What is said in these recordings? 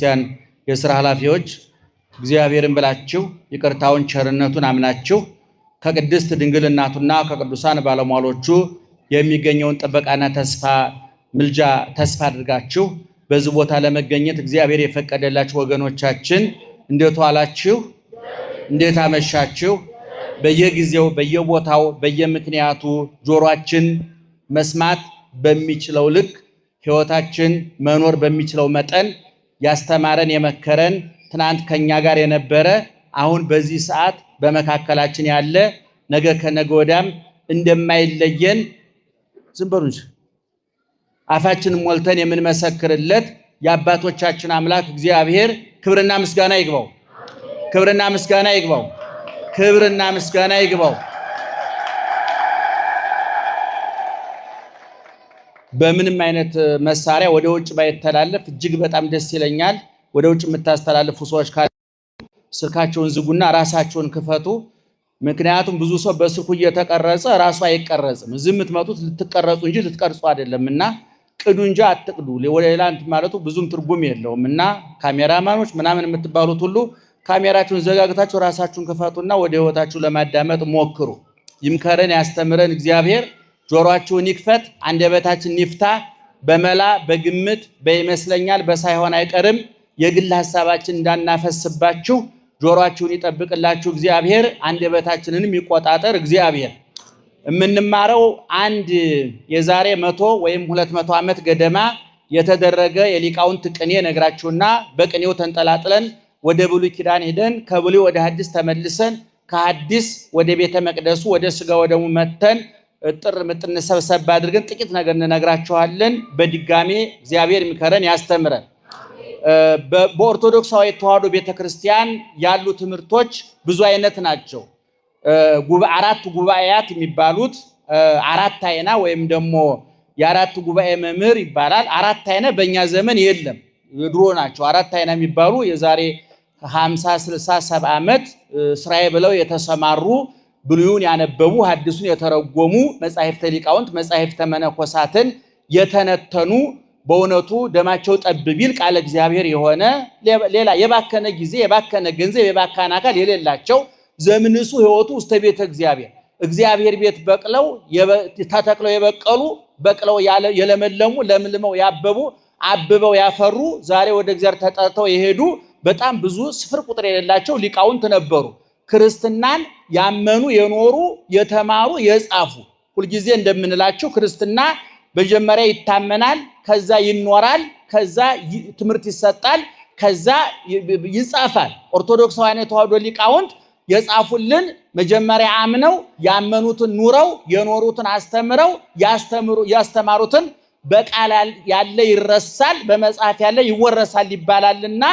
ቤተክርስቲያን የሥራ ኃላፊዎች እግዚአብሔርን ብላችሁ ይቅርታውን ቸርነቱን አምናችሁ ከቅድስት ድንግል እናቱና ከቅዱሳን ባለሟሎቹ የሚገኘውን ጥበቃና ተስፋ ምልጃ ተስፋ አድርጋችሁ በዚህ ቦታ ለመገኘት እግዚአብሔር የፈቀደላችሁ ወገኖቻችን እንዴት ዋላችሁ? እንዴት አመሻችሁ? በየጊዜው በየቦታው በየምክንያቱ ጆሮአችን መስማት በሚችለው ልክ ሕይወታችን መኖር በሚችለው መጠን ያስተማረን የመከረን ትናንት ከኛ ጋር የነበረ አሁን በዚህ ሰዓት በመካከላችን ያለ ነገ ከነገ ወዲያም እንደማይለየን ዝም በሉ እንጂ አፋችንን ሞልተን የምንመሰክርለት የአባቶቻችን አምላክ እግዚአብሔር ክብርና ምስጋና ይግባው። ክብርና ምስጋና ይግባው። ክብርና ምስጋና ይግባው። በምንም አይነት መሳሪያ ወደ ውጭ ባይተላለፍ እጅግ በጣም ደስ ይለኛል። ወደ ውጭ የምታስተላልፉ ሰዎች ካሉ ስልካቸውን ዝጉና ራሳቸውን ክፈቱ። ምክንያቱም ብዙ ሰው በስልኩ እየተቀረጸ ራሱ አይቀረጽም። እዚህ የምትመጡት ልትቀረጹ እንጂ ልትቀርጹ አይደለምና ቅዱ እንጂ አትቅዱ። ወደ ሌላ እንትን ማለቱ ብዙም ትርጉም የለውምና ካሜራማኖች ምናምን የምትባሉት ሁሉ ካሜራችሁን ዘጋግታችሁ ራሳችሁን ክፈቱና ወደ ህይወታችሁ ለማዳመጥ ሞክሩ። ይምከረን ያስተምረን እግዚአብሔር። ጆሮአችሁን ይክፈት፣ አንደበታችን ይፍታ። በመላ በግምት በይመስለኛል በሳይሆን አይቀርም የግል ሐሳባችን እንዳናፈስባችሁ ጆሮአችሁን ይጠብቅላችሁ እግዚአብሔር። አንደበታችንንም ይቆጣጠር እግዚአብሔር። የምንማረው አንድ የዛሬ 100 ወይም 200 ዓመት ገደማ የተደረገ የሊቃውንት ቅኔ ነግራችሁና በቅኔው ተንጠላጥለን ወደ ብሉይ ኪዳን ሄደን ከብሉይ ወደ ሐዲስ ተመልሰን ከሐዲስ ወደ ቤተ መቅደሱ ወደ ሥጋ ወደሙ መተን ጥር ምጥን ሰብሰብ አድርገን ጥቂት ነገር እንነግራችኋለን። በድጋሜ እግዚአብሔር ይምከረን ያስተምረን። በኦርቶዶክሳዊ ተዋሕዶ ቤተክርስቲያን ያሉ ትምህርቶች ብዙ አይነት ናቸው። አራት ጉባኤያት የሚባሉት አራት አይና ወይም ደግሞ የአራት ጉባኤ መምህር ይባላል። አራት አይና በእኛ ዘመን የለም፣ ድሮ ናቸው። አራት አይና የሚባሉ የዛሬ 50 60 70 ዓመት ስራዬ ብለው የተሰማሩ ብሉይን ያነበቡ ሐዲሱን የተረጎሙ መጻሕፍተ ሊቃውንት መጻሕፍተ መነኮሳትን የተነተኑ በእውነቱ ደማቸው ጠብ ቢል ቃለ እግዚአብሔር የሆነ ሌላ የባከነ ጊዜ የባከነ ገንዘብ የባከነ አካል የሌላቸው ዘምንሱ ሕይወቱ ውስተ ቤተ እግዚአብሔር ቤት በቅለው ተተክለው የበቀሉ በቅለው የለመለሙ ለምልመው ያበቡ አብበው ያፈሩ ዛሬ ወደ እግዚአብሔር ተጠርተው የሄዱ በጣም ብዙ ስፍር ቁጥር የሌላቸው ሊቃውንት ነበሩ። ክርስትናን ያመኑ የኖሩ የተማሩ የጻፉ ሁልጊዜ እንደምንላቸው ክርስትና በመጀመሪያ ይታመናል፣ ከዛ ይኖራል፣ ከዛ ትምህርት ይሰጣል፣ ከዛ ይጻፋል። ኦርቶዶክሳውያን የተዋሕዶ ሊቃውንት የጻፉልን መጀመሪያ አምነው ያመኑትን ኑረው የኖሩትን አስተምረው ያስተማሩትን በቃል ያለ ይረሳል በመጽሐፍ ያለ ይወረሳል ይባላልና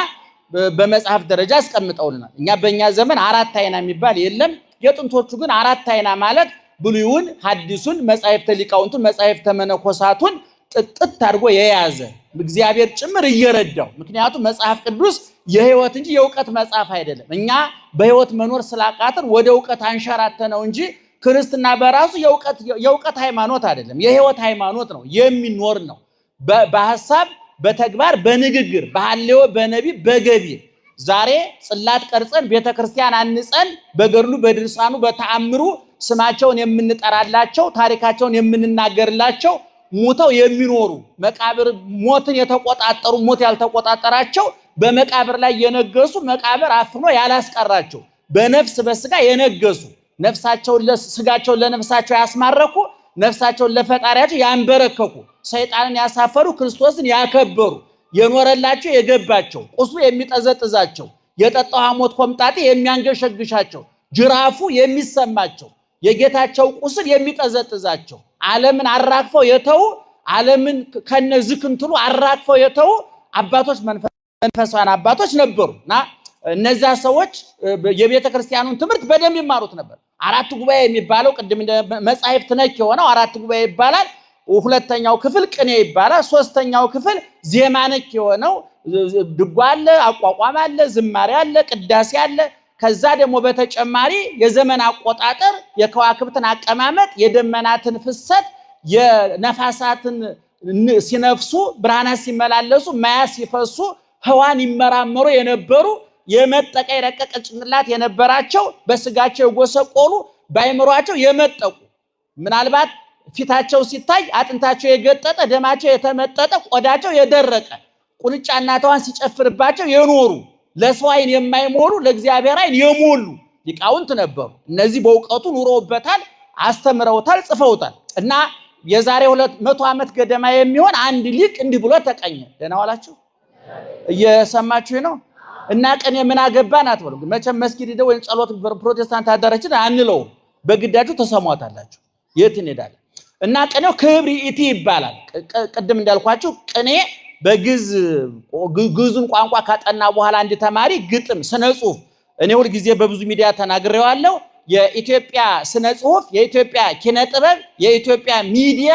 በመጽሐፍ ደረጃ አስቀምጠውልናል። እኛ በእኛ ዘመን አራት አይና የሚባል የለም። የጥንቶቹ ግን አራት አይና ማለት ብሉይን ሐዲሱን መጻሕፍተ ሊቃውንቱን መጻሕፍተ መነኮሳቱን ጥጥት አድርጎ የያዘ እግዚአብሔር ጭምር እየረዳው። ምክንያቱም መጽሐፍ ቅዱስ የሕይወት እንጂ የእውቀት መጽሐፍ አይደለም። እኛ በሕይወት መኖር ስላቃተን ወደ እውቀት አንሸራተነው እንጂ ክርስትና በራሱ የእውቀት ሃይማኖት አይደለም፣ የሕይወት ሃይማኖት ነው። የሚኖር ነው በሐሳብ በተግባር በንግግር በሐሌዎ በነቢብ በገቢር። ዛሬ ጽላት ቀርጸን ቤተክርስቲያን አንጸን በገድሉ በድርሳኑ በተአምሩ ስማቸውን የምንጠራላቸው ታሪካቸውን የምንናገርላቸው ሞተው የሚኖሩ መቃብር ሞትን የተቆጣጠሩ ሞት ያልተቆጣጠራቸው በመቃብር ላይ የነገሱ መቃብር አፍኖ ያላስቀራቸው በነፍስ በስጋ የነገሱ ነፍሳቸውን ለስጋቸውን ለነፍሳቸው ያስማረኩ ነፍሳቸውን ለፈጣሪያቸው ያንበረከኩ ሰይጣንን ያሳፈሩ ክርስቶስን ያከበሩ የኖረላቸው የገባቸው ቁስሉ የሚጠዘጥዛቸው የጠጣው ሐሞት ኮምጣጤ የሚያንገሸግሻቸው ጅራፉ የሚሰማቸው የጌታቸው ቁስል የሚጠዘጥዛቸው ዓለምን አራግፈው የተው ዓለምን ከነዝክንትሉ አራግፈው የተው አባቶች መንፈሳውያን አባቶች ነበሩና እነዛ ሰዎች የቤተ ክርስቲያኑን ትምህርት በደንብ ይማሩት ነበር። አራት ጉባኤ የሚባለው ቅድም መጻሕፍት ነክ የሆነው አራት ጉባኤ ይባላል። ሁለተኛው ክፍል ቅኔ ይባላል። ሶስተኛው ክፍል ዜማ ነክ የሆነው ድጓ አለ፣ አቋቋም አለ፣ ዝማሬ አለ፣ ቅዳሴ አለ። ከዛ ደግሞ በተጨማሪ የዘመን አቆጣጠር የከዋክብትን አቀማመጥ የደመናትን ፍሰት የነፋሳትን ሲነፍሱ ብርሃናት ሲመላለሱ ማያ ሲፈሱ ህዋን ይመራመሩ የነበሩ የመጠቀ የረቀቀ ጭንቅላት የነበራቸው በስጋቸው የጎሰቆሉ ባይምሯቸው የመጠቁ ምናልባት ፊታቸው ሲታይ አጥንታቸው የገጠጠ ደማቸው የተመጠጠ ቆዳቸው የደረቀ ቁንጫ እናቷን ሲጨፍርባቸው የኖሩ ለሰው አይን የማይሞሉ ለእግዚአብሔር አይን የሞሉ ሊቃውንት ነበሩ። እነዚህ በእውቀቱ ኑሮበታል፣ አስተምረውታል፣ ጽፈውታል። እና የዛሬ 200 ዓመት ገደማ የሚሆን አንድ ሊቅ እንዲህ ብሎ ተቀኘ። ደህና ዋላችሁ? እየሰማችሁ ነው? እና ቅኔ ምን አገባን አትበሉ። መቼም መስጊድ ሄደው ወይም ጸሎት ፕሮቴስታንት አዳራችን አንለው፣ በግዳጁ ተሰሟታላችሁ። የት እንሄዳለን? እና ቅኔው ክብር ይእቲ ይባላል። ቅድም እንዳልኳችሁ ቅኔ በግዕዙን ቋንቋ ካጠና በኋላ አንድ ተማሪ ግጥም፣ ስነ ጽሁፍ እኔ ሁል ጊዜ በብዙ ሚዲያ ተናግሬዋለሁ። የኢትዮጵያ ስነ ጽሁፍ፣ የኢትዮጵያ ኪነ ጥበብ፣ የኢትዮጵያ ሚዲያ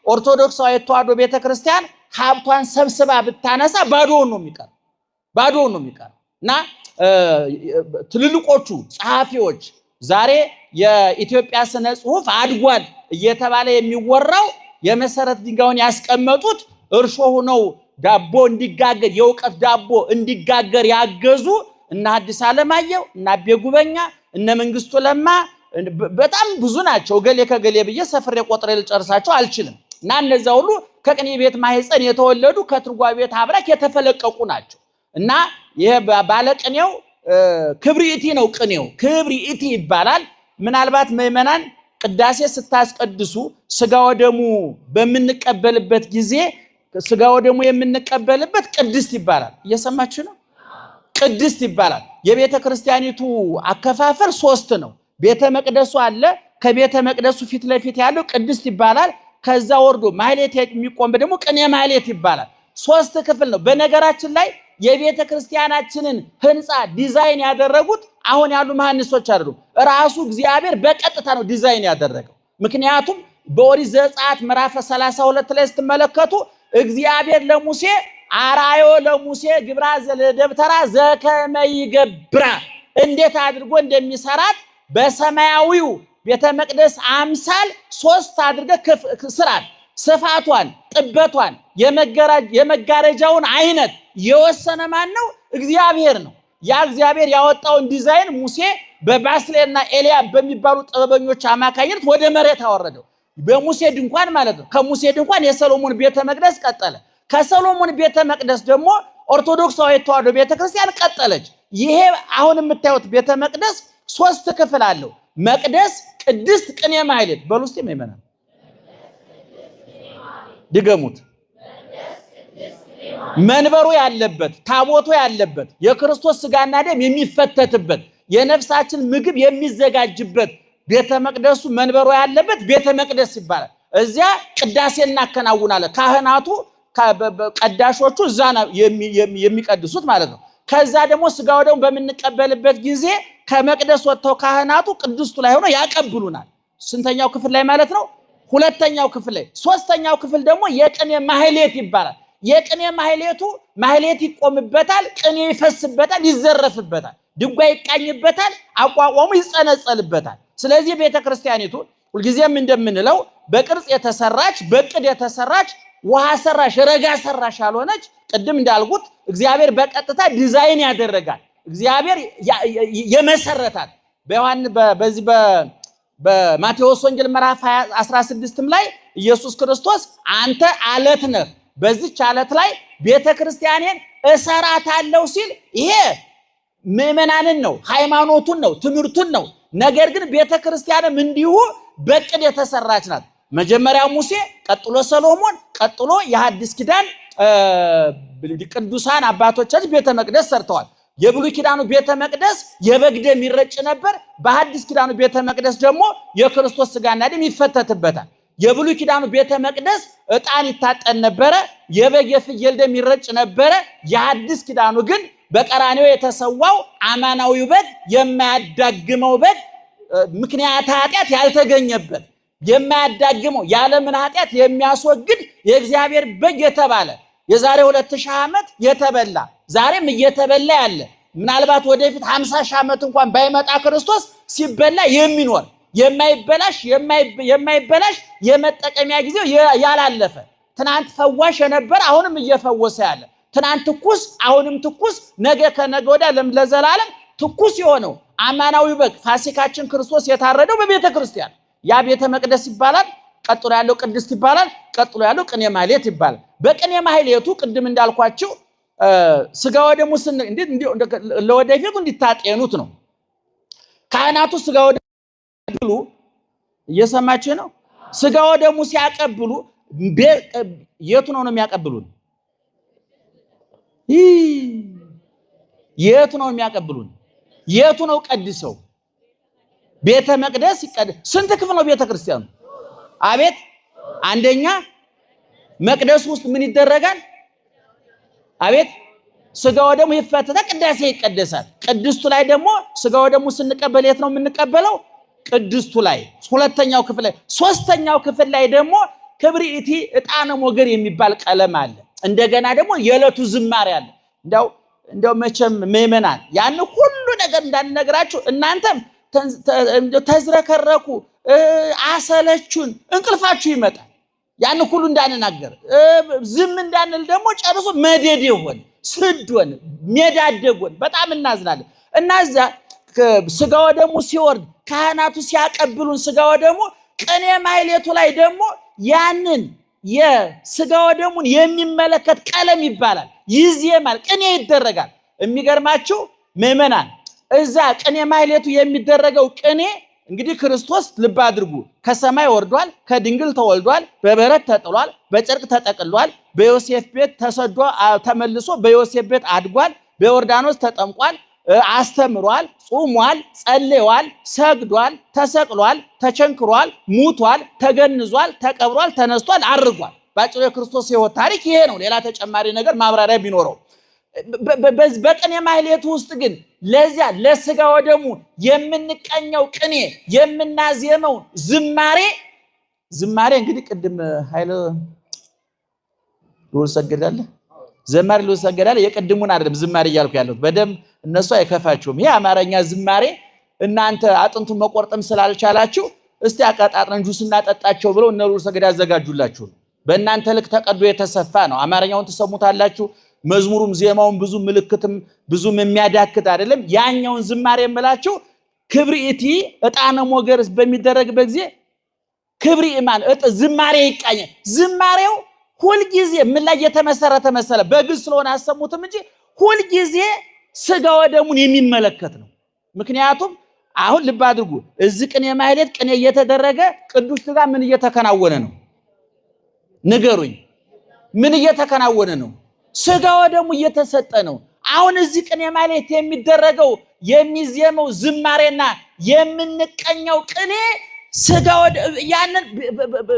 ኦርቶዶክሳዊ ተዋሕዶ ቤተክርስቲያን ሀብቷን ሰብስባ ብታነሳ ባዶውን ነው የሚቀር እና ትልልቆቹ ጸሐፊዎች ዛሬ የኢትዮጵያ ስነ ጽሁፍ አድጓል እየተባለ የሚወራው የመሰረት ድንጋዩን ያስቀመጡት እርሾ ሆነው ዳቦ እንዲጋገር የእውቀት ዳቦ እንዲጋገር ያገዙ እነ ሐዲስ ዓለማየሁ እነ አቤ ጉበኛ እነ መንግስቱ ለማ በጣም ብዙ ናቸው። ገሌ ከገሌ ብዬ ሰፍሬ ቆጥሬ ልጨርሳቸው አልችልም። እና እነዛ ሁሉ ከቅኔ ቤት ማህፀን የተወለዱ ከትርጓሜ ቤት አብራክ የተፈለቀቁ ናቸው። እና ይሄ ባለቅኔው ክብሪኢቲ ነው። ቅኔው ክብሪኢቲ ይባላል። ምናልባት ምዕመናን ቅዳሴ ስታስቀድሱ ስጋ ወደሙ በምንቀበልበት ጊዜ ስጋ ወደሙ የምንቀበልበት ቅድስት ይባላል። እየሰማችሁ ነው? ቅድስት ይባላል። የቤተ ክርስቲያኒቱ አከፋፈል 3 ነው። ቤተ መቅደሱ አለ። ከቤተ መቅደሱ ፊት ለፊት ያለው ቅድስት ይባላል። ከዛ ወርዶ ማህሌት የሚቆም ደግሞ ቅኔ ማህሌት ይባላል። 3 ክፍል ነው። በነገራችን ላይ የቤተ ክርስቲያናችንን ህንፃ ዲዛይን ያደረጉት አሁን ያሉ መሐንዲሶች አይደሉም። ራሱ እግዚአብሔር በቀጥታ ነው ዲዛይን ያደረገው። ምክንያቱም በኦሪት ዘጸአት ምዕራፍ 32 ላይ ስትመለከቱ እግዚአብሔር ለሙሴ አራዮ ለሙሴ ግብራ ዘደብተራ ዘከመ ይገብራ እንዴት አድርጎ እንደሚሰራት በሰማያዊው ቤተ መቅደስ አምሳል 3 አድርገህ ስራት። ስፋቷን፣ ጥበቷን፣ የመጋረጃውን አይነት የወሰነ ማን ነው? እግዚአብሔር ነው። ያ እግዚአብሔር ያወጣውን ዲዛይን ሙሴ በባስሌና ኤልያብ በሚባሉ ጥበበኞች አማካኝነት ወደ መሬት አወረደው። በሙሴ ድንኳን ማለት ነው። ከሙሴ ድንኳን የሰሎሞን ቤተ መቅደስ ቀጠለ። ከሰሎሞን ቤተ መቅደስ ደግሞ ኦርቶዶክሳዊ ተዋሕዶ ቤተክርስቲያን ቀጠለች። ይሄ አሁን የምታዩት ቤተ መቅደስ 3 ክፍል አለው። መቅደስ፣ ቅድስት፣ ቅኔ ማህሌት። በሉስቲ ምእመናን ድገሙት። መንበሩ ያለበት፣ ታቦቱ ያለበት፣ የክርስቶስ ስጋና ደም የሚፈተትበት፣ የነፍሳችን ምግብ የሚዘጋጅበት ቤተ መቅደሱ መንበሩ ያለበት ቤተ መቅደስ ይባላል። እዚያ ቅዳሴ እናከናውናለን። ካህናቱ ቀዳሾቹ እዛ የሚቀድሱት ማለት ነው። ከዛ ደግሞ ስጋው ደግሞ በምንቀበልበት ጊዜ ከመቅደስ ወጥተው ካህናቱ ቅድስቱ ላይ ሆነው ያቀብሉናል። ስንተኛው ክፍል ላይ ማለት ነው? 2ኛው ክፍል ላይ። 3ኛው ክፍል ደግሞ የቅኔ ማህሌት ይባላል። የቅኔ ማህሌቱ ማህሌት ይቆምበታል፣ ቅኔ ይፈስበታል፣ ይዘረፍበታል፣ ድጓ ይቃኝበታል፣ አቋቋሙ ይጸነጸልበታል። ስለዚህ ቤተክርስቲያኒቱ ሁልጊዜም እንደምንለው በቅርጽ የተሰራች በቅድ የተሰራች ውሃ ሰራሽ ረጋ ሰራሽ ያልሆነች፣ ቅድም እንዳልኩት እግዚአብሔር በቀጥታ ዲዛይን ያደረጋል። እግዚአብሔር የመሰረታት በዚህ በማቴዎስ ወንጌል ምዕራፍ 16 ላይ ኢየሱስ ክርስቶስ አንተ አለት ነህ፣ በዚች አለት ላይ ቤተክርስቲያኔን እሰራታለሁ ሲል ይሄ ምዕመናንን ነው፣ ሃይማኖቱን ነው፣ ትምህርቱን ነው። ነገር ግን ቤተክርስቲያንም እንዲሁ በቅድ የተሰራች ናት። መጀመሪያ ሙሴ፣ ቀጥሎ ሰሎሞን፣ ቀጥሎ የሐዲስ ኪዳን ቅዱሳን አባቶቻችን ቤተ መቅደስ ሰርተዋል። የብሉይ ኪዳኑ ቤተ መቅደስ የበግ ደም ይረጭ ነበር። በሐዲስ ኪዳኑ ቤተ መቅደስ ደግሞ የክርስቶስ ስጋና ደም ይፈተትበታል። የብሉይ ኪዳኑ ቤተ መቅደስ ዕጣን ይታጠን ነበረ፣ የበግ የፍየል ደም ይረጭ ነበረ። የሐዲስ ኪዳኑ ግን በቀራንዮ የተሰዋው አማናዊው በግ፣ የማያዳግመው በግ፣ ምክንያት ኃጢአት ያልተገኘበት የማያዳግመው የዓለምን ኃጢአት የሚያስወግድ የእግዚአብሔር በግ የተባለ የዛሬ 2000 ዓመት የተበላ ዛሬም እየተበላ ያለ ምናልባት ወደፊት 50 ሺህ ዓመት እንኳን ባይመጣ ክርስቶስ ሲበላ የሚኖር የማይበላሽ የመጠቀሚያ ጊዜው ያላለፈ ትናንት ፈዋሽ የነበረ አሁንም እየፈወሰ ያለ ትናንት ትኩስ አሁንም ትኩስ ነገ ከነገ ወዲያ ለዘላለም ትኩስ የሆነው አማናዊ በግ ፋሲካችን ክርስቶስ የታረደው በቤተ ክርስቲያን ያ ቤተ መቅደስ ይባላል። ቀጥሎ ያለው ቅድስት ይባላል። ቀጥሎ ያለው ቅኔ ማህሌት ይባላል። በቅኔ ማህሌቱ ቅድም እንዳልኳችሁ ስጋ ወደሙ ለወደፊቱ እንዲታጤኑት ነው። ካህናቱ ስጋ ወደሙ እየሰማችሁ ነው። ስጋ ወደሙ ሲያቀብሉ የቱ ነው የሚያቀብሉን? የቱ ነው የሚያቀብሉን? የቱ ነው ቀድሰው? ቤተ መቅደስ ይቀደስ። ስንት ክፍል ነው ቤተ ክርስቲያኑ? አቤት አንደኛ መቅደስ ውስጥ ምን ይደረጋል? አቤት ስጋ ወደሙ ይፈተታል፣ ቅዳሴ ይቀደሳል። ቅድስቱ ላይ ደግሞ ስጋ ወደሙ ስንቀበል የት ነው የምንቀበለው? ቅድስቱ ላይ ሁለተኛው ክፍል ላይ። ሶስተኛው ክፍል ላይ ደግሞ ክብሪቲ ዕጣነ ሞገር የሚባል ቀለም አለ። እንደገና ደግሞ የዕለቱ ዝማሬ አለ። እንደው መቼም ምእመናን ያን ሁሉ ነገር እንዳንነግራችሁ እናንተም ተዝረከረኩ አሰለቹን እንቅልፋችሁ ይመጣል። ያን ሁሉ እንዳንናገር ዝም እንዳንል ደግሞ ጨርሶ መደድ ይሆን ስዶን ሜዳደጎን በጣም እናዝናለን። እና እዛ ስጋ ወደሙ ሲወርድ ካህናቱ ሲያቀብሉን ስጋ ወደሙ ቅኔ ማህሌቱ ላይ ደግሞ ያንን የስጋ ወደሙን የሚመለከት ቀለም ይባላል፣ ይዜማል፣ ቅኔ ይደረጋል። የሚገርማችሁ ምእመናን እዛ ቅኔ ማህሌቱ የሚደረገው ቅኔ እንግዲህ ክርስቶስ ልብ አድርጉ ከሰማይ ወርዷል፣ ከድንግል ተወልዷል፣ በበረት ተጥሏል፣ በጨርቅ ተጠቅሏል፣ በዮሴፍ ቤት ተሰዶ ተመልሶ በዮሴፍ ቤት አድጓል፣ በዮርዳኖስ ተጠምቋል፣ አስተምሯል፣ ጾሟል፣ ጸልዮአል፣ ሰግዷል፣ ተሰቅሏል፣ ተቸንክሯል፣ ሙቷል፣ ተገንዟል፣ ተቀብሯል፣ ተነስቷል፣ አርጓል። ባጭሩ የክርስቶስ ሕይወት ታሪክ ይሄ ነው። ሌላ ተጨማሪ ነገር ማብራሪያ ቢኖረው በቅኔ ማህሌቱ ውስጥ ግን ለዚያ ለስጋ ወደሙ የምንቀኘው ቅኔ የምናዜመው ዝማሬ እንግዲህ ቅድም ኃይለ ልወሰገዳለ ዘማሪ ልወሰገዳለ የቅድሙን አይደለም ዝማሬ እያልኩ ያለሁት በደንብ እነሱ አይከፋቸውም። ይሄ አማርኛ ዝማሬ እናንተ አጥንቱን መቆርጠም ስላልቻላችሁ እስቲ አቃጣጥረን ጁስ እናጠጣቸው ብለው እነ ልወሰገዳ ያዘጋጁላችሁ። በእናንተ ልክ ተቀዶ የተሰፋ ነው። አማርኛውን ትሰሙታላችሁ። መዝሙሩም ዜማውን ብዙ ምልክትም ብዙም የሚያዳክት አይደለም። ያኛውን ዝማሬ የምላችሁ ክብሪቲ ዕጣነ ሞገር በሚደረግበት ጊዜ ክብሪ ኢማን ዝማሬ ይቃኛል። ዝማሬው ሁልጊዜ ምን ላይ የተመሰረተ መሰለ? በግዕዝ ስለሆነ አሰሙትም እንጂ ሁልጊዜ ስጋ ወደሙን የሚመለከት ነው። ምክንያቱም አሁን ልብ አድርጉ እዚህ ቅኔ ማህሌት ቅኔ እየተደረገ ቅዱስ ሥጋ ምን እየተከናወነ ነው? ንገሩኝ። ምን እየተከናወነ ነው? ስጋ ወደሙ እየተሰጠ ነው። አሁን እዚህ ቅኔ ማህሌት የሚደረገው የሚዜመው ዝማሬና የምንቀኘው ቅኔ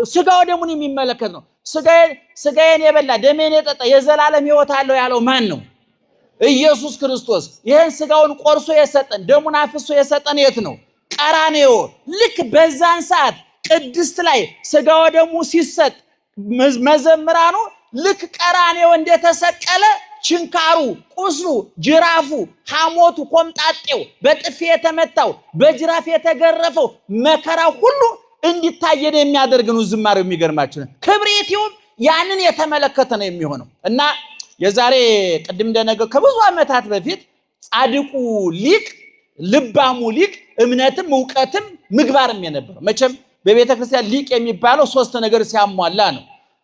ስጋ ወደሙን የሚመለከት ነው። ስጋዬን የበላ ደሜን የጠጣ የዘላለም ሕይወት አለው ያለው ማን ነው? ኢየሱስ ክርስቶስ። ይህን ስጋውን ቆርሶ የሰጠን ደሙን አፍሶ የሰጠን የት ነው? ቀራንዮ። ልክ በዛን ሰዓት ቅድስት ላይ ስጋ ወደሙ ሲሰጥ መዘምራኑ ልክ ቀራንዮ እንደተሰቀለ ችንካሩ፣ ቁስሉ፣ ጅራፉ፣ ሐሞቱ፣ ኮምጣጤው፣ በጥፊ የተመታው፣ በጅራፍ የተገረፈው መከራው ሁሉ እንዲታየን የሚያደርግ ነው ዝማሬው። የሚገርማችሁ ነው ክብሪቲውም ያንን የተመለከተ ነው የሚሆነው። እና የዛሬ ቅድም እንደነገው ከብዙ ዓመታት በፊት ጻድቁ ሊቅ ልባሙ ሊቅ እምነትም ዕውቀትም ምግባርም የነበረው መቼም በቤተ ክርስቲያን ሊቅ የሚባለው ሶስት ነገር ሲያሟላ ነው።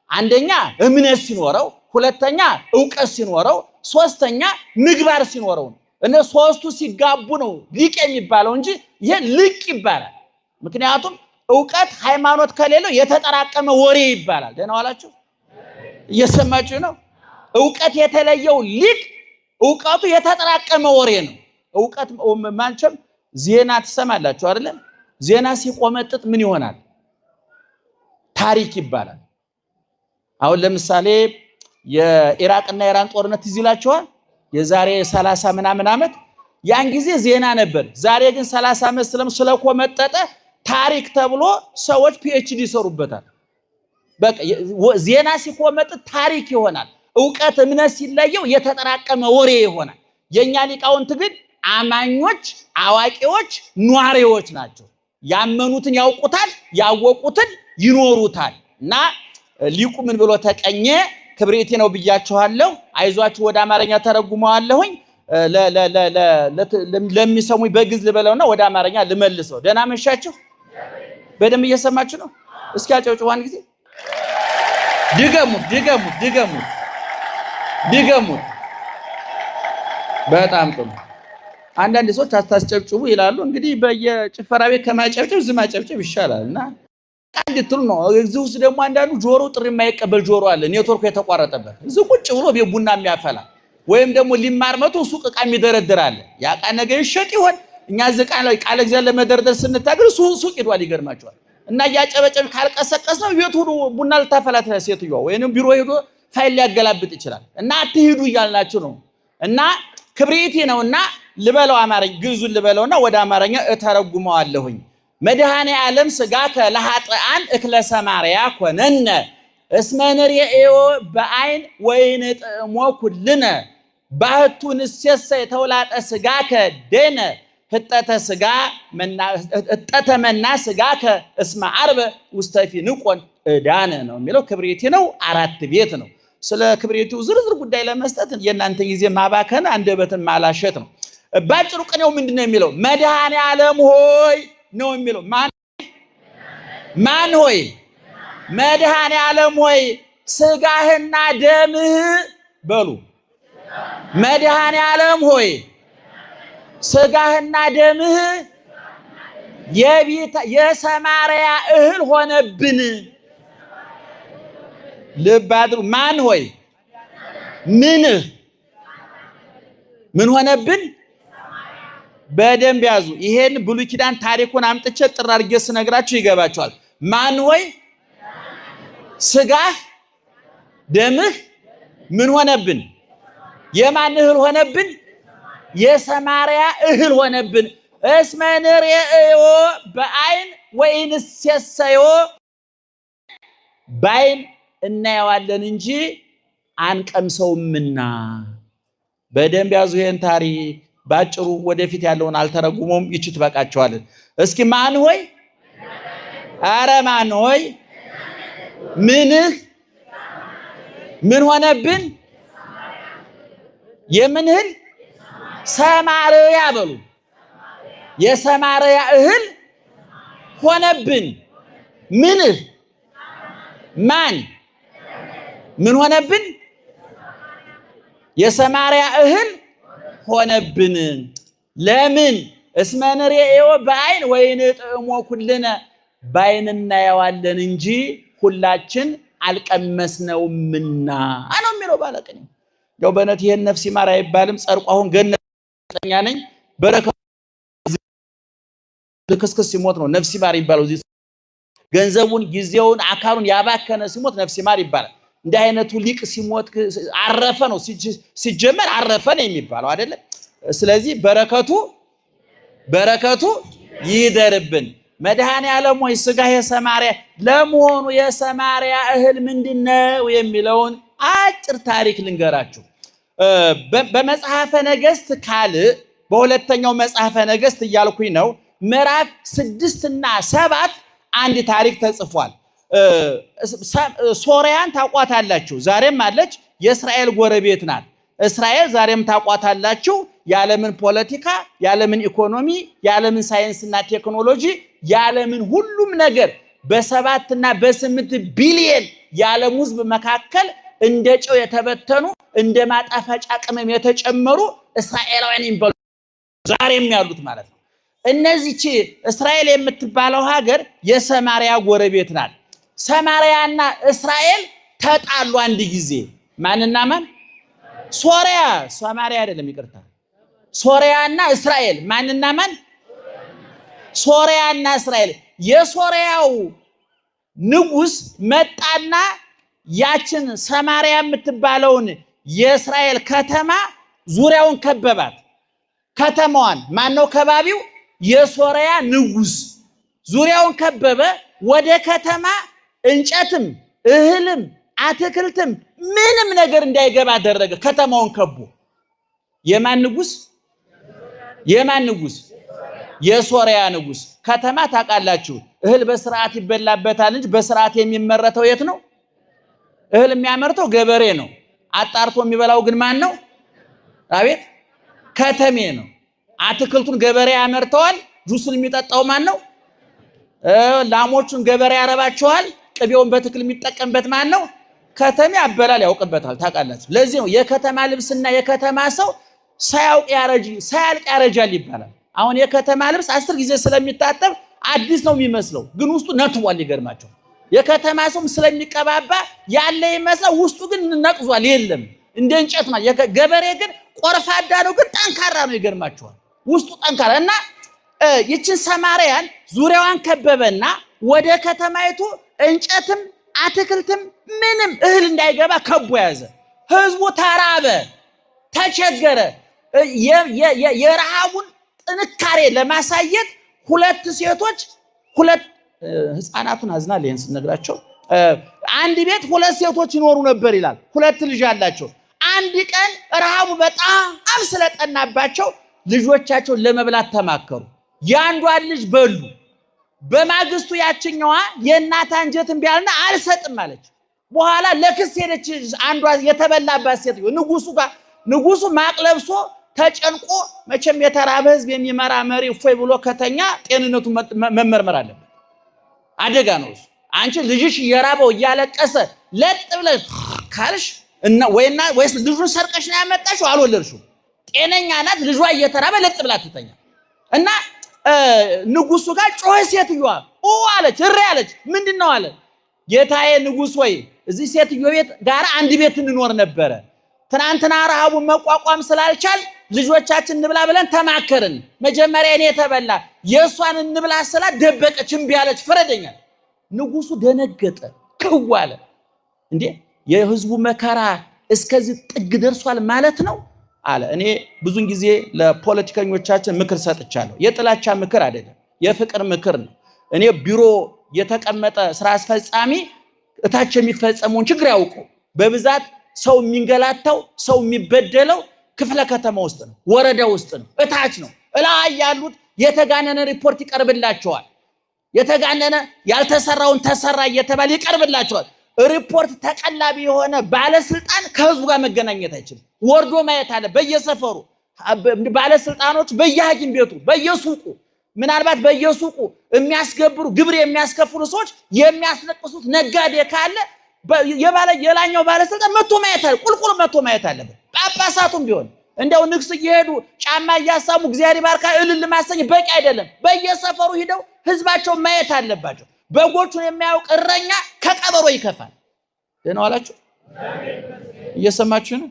አንደኛ እምነት ሲኖረው፣ ሁለተኛ ዕውቀት ሲኖረው፣ ሶስተኛ ምግባር ሲኖረው ነው። እነ ሶስቱ ሲጋቡ ነው ሊቅ የሚባለው እንጂ ይሄ ልቅ ይባላል። ምክንያቱም ዕውቀት ሃይማኖት ከሌለው የተጠራቀመ ወሬ ይባላል። ደህና ዋላችሁ? እየሰማችሁ ነው? ዕውቀት የተለየው ሊቅ ዕውቀቱ የተጠራቀመ ወሬ ነው። ዕውቀት ማንቸም ዜና ትሰማላችሁ አይደለም? ዜና ሲቆመጥጥ ምን ይሆናል? ታሪክ ይባላል። አሁን ለምሳሌ የኢራቅና ኢራን ጦርነት ይዝላችኋል። የዛሬ 30 ምናምን ዓመት ያን ጊዜ ዜና ነበር። ዛሬ ግን 30 ዓመት ስለቆመጠጠ ታሪክ ተብሎ ሰዎች ፒኤችዲ ይሰሩበታል። በቃ ዜና ሲቆመጥጥ ታሪክ ይሆናል። ዕውቀት እምነት ሲለየው የተጠራቀመ ወሬ ይሆናል። የኛ ሊቃውንት ግን አማኞች፣ አዋቂዎች፣ ኗሪዎች ናቸው። ያመኑትን ያውቁታል፣ ያወቁትን ይኖሩታል። እና ሊቁ ምን ብሎ ተቀኘ? ክብሪቴ ነው ብያችኋለሁ። አይዟችሁ ወደ አማርኛ ተረጉመዋለሁኝ። ለሚሰሙኝ በግዕዝ ልበለውና ወደ አማርኛ ልመልሰው። ደህና መሻችሁ? በደንብ እየሰማችሁ ነው? እስኪ አጨብጭቡ አንድ ጊዜ። ድገሙት። በጣም ጥሩ። አንዳንድ ሰዎች አታስጨብጭቡ ይላሉ። እንግዲህ በየጭፈራ ቤት ከማጨብጨብ ዝም ማጨብጨብ ይሻላልና አንድ ትሉ ነው። እዚህ ውስጥ ደግሞ አንዳንዱ ጆሮ ጥሪ የማይቀበል ጆሮ አለ፣ ኔትወርኩ የተቋረጠበት። እዚህ ቁጭ ብሎ ቡና የሚያፈላ ወይም ደግሞ ሊማር መቶ ሱቅ ዕቃ የሚደረድር አለ። ያ ዕቃ ነገ ይሸጥ ይሆን? እኛ እዚህ ቃለ እግዚአብሔር ለመደርደር ስንታገል ሱቅ ሄዷል። ይገርማቸዋል። እና እያጨበጨብ ካልቀሰቀስነው ቤት ሁሉ ቡና ልታፈላ ሴትዮዋ ወይንም ቢሮ ሄዶ ፋይል ሊያገላብጥ ይችላል። እና አትሂዱ እያልናችሁ ነው። እና ክብሪቴ ነውና ልበለው አማርኛ ግዕዙን ልበለውና ወደ አማርኛ እተረጉመዋለሁኝ። መድኃኔ ዓለም ሥጋከ ለኃጥአን እክለ ሰማርያ ኮነነ እስመ ንርእዮ በዓይን ወይንጥዕሞ ኩልነ ባህቱ ንሴሰ የተውላጠ ሥጋከ ደነ ህጠተ መና ሥጋከ እስመ ዓርበ ውስተ ፊንቆን ዕዳነ ነው የሚለው። ክብሪቴ ነው፣ 4 ቤት ነው። ስለ ክብሪቱ ዝርዝር ጉዳይ ለመስጠት የእናንተ ጊዜ ማባከን አንደበትን ማላሸት ነው። ባጭሩ ቅኔው ምንድነው የሚለው? መድኃኔ ዓለም ሆይ ነው የሚለው። ማን ሆይ? መድኃኔ ዓለም ሆይ ሥጋህና ደምህ በሉ። መድኃኔ ዓለም ሆይ ሥጋህና ደምህ የሰማርያ እህል ሆነብን። ልብ አድሩ። ማን ሆይ? ምንህ ምን ሆነብን? በደንብ ያዙ። ይሄን ብሉይ ኪዳን ታሪኩን አምጥቼ ጥራ አድርጌ ስነግራችሁ ይገባችኋል። ማን ሆይ ሥጋህ ደምህ ምን ሆነብን? የማን እህል ሆነብን? የሰማርያ እህል ሆነብን። እስመ ንርእዮ በዓይን ወኢንሴሰዮ በዓይን እናየዋለን እንጂ አንቀምሰውምና። በደንብ ያዙ ይሄን ታሪክ። ባጭሩ ወደፊት ያለውን አልተረጉሞም። ይቺ ትበቃቸዋለን። እስኪ ማን ሆይ? አረ ማን ሆይ ምንህ ምን ሆነብን? የምን እህል? ሰማርያ በሉ። የሰማርያ እህል ሆነብን። ምንህ? ማን ምን ሆነብን? የሰማርያ እህል ሆነብን። ለምን? እስመ ንርእዮ በዓይን ወይንጥዕሞ ኩልነ በዓይን እናየዋለን እንጂ ሁላችን አልቀመስነውምና ነው የሚለው ባለቅኔው። ያው በእውነት ይሄን ነፍስ ይማር አይባልም። ጸድቁ አሁን ገነተኛ ነኝ በረከቱ ክስክስ ሲሞት ነው ነፍስ ይማር ይባለው። እዚህ ገንዘቡን ጊዜውን አካሉን ያባከነ ሲሞት ነፍስ ይማር ይባላል። እንዲህ አይነቱ ሊቅ ሲሞት አረፈ ነው ሲጀመር አረፈ ነው የሚባለው አይደለም። ስለዚህ በረከቱ ይደርብን። መድኃኔ ዓለም ሆይ ሥጋህ የሰማርያ ለመሆኑ የሰማርያ እህል ምንድነው የሚለውን አጭር ታሪክ ልንገራችሁ። በመጽሐፈ ነገሥት ካልዕ በሁለተኛው መጽሐፈ ነገሥት እያልኩኝ ነው ምዕራፍ 6 እና 7 አንድ ታሪክ ተጽፏል። ሶርያን ታቋታላችሁ፣ ዛሬም አለች። የእስራኤል ጎረቤት ናት። እስራኤል ዛሬም ታቋታላችሁ። የዓለምን ፖለቲካ፣ የዓለምን ኢኮኖሚ፣ የዓለምን ሳይንስና ቴክኖሎጂ፣ የዓለምን ሁሉም ነገር በ7 እና በ8 ቢሊየን የዓለም ሕዝብ መካከል እንደ ጨው የተበተኑ እንደ ማጣፈጫ ቅመም የተጨመሩ እስራኤላውያን ይባሉ ዛሬም ያሉት ማለት ነው። እነዚህች እስራኤል የምትባለው ሀገር የሰማርያ ጎረቤት ናት። ሰማርያና እስራኤል ተጣሉ አንድ ጊዜ። ማንና ማን? ሶርያ፣ ሰማርያ አይደለም ይቅርታ። ሶርያና እስራኤል። ማንና ማን? ሶርያና እስራኤል። የሶርያው ንጉስ መጣና ያችን ሰማርያ የምትባለውን የእስራኤል ከተማ ዙሪያውን ከበባት። ከተማዋን ማነው ከባቢው? የሶርያ ንጉስ ዙሪያውን ከበበ። ወደ ከተማ እንጨትም እህልም አትክልትም ምንም ነገር እንዳይገባ አደረገ። ከተማውን ከቦ። የማን ንጉስ? የማን ንጉስ? የሶርያ ንጉስ። ከተማ ታውቃላችሁ፣ እህል በስርዓት ይበላበታል እንጂ በስርዓት የሚመረተው የት ነው? እህል የሚያመርተው ገበሬ ነው። አጣርቶ የሚበላው ግን ማን ነው? አቤት ከተሜ ነው። አትክልቱን ገበሬ ያመርተዋል። ጁስን የሚጠጣው ማን ነው? ላሞቹን ገበሬ ያረባቸዋል። ቅቤውን በትክክል የሚጠቀምበት ማን ነው? ከተሜ አበላል ያውቅበታል። ታውቃላችሁ። ለዚህ ነው የከተማ ልብስና የከተማ ሰው ሳያውቅ ያረጃል ይባላል። አሁን የከተማ ልብስ 10 ጊዜ ስለሚታጠብ አዲስ ነው የሚመስለው፣ ግን ውስጡ ነትቧል። ይገርማቸው። የከተማ ሰው ስለሚቀባባ ያለ ይመስላል፣ ውስጡ ግን ነቅዟል። የለም እንደ እንጨት ማለት። ገበሬ ግን ቆርፋዳ ነው፣ ግን ጠንካራ ነው። ይገርማቸዋል። ውስጡ ጠንካራ እና ይችን ሰማርያን ዙሪያዋን ከበበና ወደ ከተማይቱ እንጨትም አትክልትም ምንም እህል እንዳይገባ ከቦ ያዘ። ህዝቡ ተራበ፣ ተቸገረ። የረሃቡን ጥንካሬ ለማሳየት ሁለት ሴቶች ህፃናቱን አዝናል ይሄን ስነግራቸው አንድ ቤት ሁለት ሴቶች ይኖሩ ነበር ይላል። ሁለት ልጅ አላቸው። አንድ ቀን ረሃቡ በጣም ስለጠናባቸው ልጆቻቸውን ለመብላት ተማከሩ። የአንዷን ልጅ በሉ። በማግስቱ ያችኛዋ የእናት አንጀት እምቢ አለና አልሰጥም አለች። በኋላ ለክስ ሄደች። አንዷ የተበላባት ሴት ንጉሱ ማቅ ለብሶ ተጨንቆ መቼም የተራበ ህዝብ የሚመራ መሪ እፎይ ብሎ ከተኛ ጤንነቱ መመርመር አለበት። አደጋ ነው እሱ። አንቺ ልጅሽ እየራበው እያለቀሰ ለጥ ብለሽ ካልሽ እና ወይስ ልጁን ሰርቀሽ ነው ያመጣሽው? አልወለድሽው። ጤነኛ ናት። ልጇ እየተራበ ለጥ ብላ ትተኛ እና ንጉሱ ጋር ጮኸ። ሴትዮዋ አለች፣ እሬ አለች። ምንድነው አለ። ጌታዬ ንጉስ ወይ እዚህ ሴትዮ ቤት ጋር አንድ ቤት እንኖር ነበረ። ትናንትና ረሃቡን መቋቋም ስላልቻል ልጆቻችን እንብላ ብለን ተማከርን። መጀመሪያ እኔ ተበላ የሷን እንብላ ስላ ደበቀች፣ እምቢ አለች። ፍረደኛል። ንጉሱ ደነገጠ፣ ክው አለ። እንዴ የህዝቡ መከራ እስከዚህ ጥግ ደርሷል ማለት ነው አለ። እኔ ብዙን ጊዜ ለፖለቲከኞቻችን ምክር ሰጥቻለሁ። የጥላቻ ምክር አይደለም፣ የፍቅር ምክር ነው። እኔ ቢሮ የተቀመጠ ስራ አስፈጻሚ እታች የሚፈጸመውን ችግር ያውቁ። በብዛት ሰው የሚንገላታው ሰው የሚበደለው ክፍለ ከተማ ውስጥ ነው፣ ወረዳ ውስጥ ነው፣ እታች ነው። እላይ ያሉት የተጋነነ ሪፖርት ይቀርብላቸዋል። የተጋነነ ያልተሰራውን ተሰራ እየተባለ ይቀርብላቸዋል። ሪፖርት ተቀላቢ የሆነ ባለስልጣን ከህዝቡ ጋር መገናኘት አይችልም። ወርዶ ማየት አለ። በየሰፈሩ ባለስልጣኖች በየሐኪም ቤቱ በየሱቁ ምናልባት በየሱቁ የሚያስገብሩ ግብር የሚያስከፍሉ ሰዎች የሚያስነቅሱት ነጋዴ ካለ የላኛው ባለስልጣን መጥቶ ማየት አለ። ቁልቁል መጥቶ ማየት አለበት። ጳጳሳቱም ቢሆን እንደው ንግስ እየሄዱ ጫማ እያሳሙ እግዚአብሔር ይባርካ እልል ማሰኝ በቂ አይደለም። በየሰፈሩ ሂደው ህዝባቸው ማየት አለባቸው። በጎቹን የሚያውቅ እረኛ ከቀበሮ ይከፋል። ደህና ዋላችሁ? እየሰማችሁ ነው?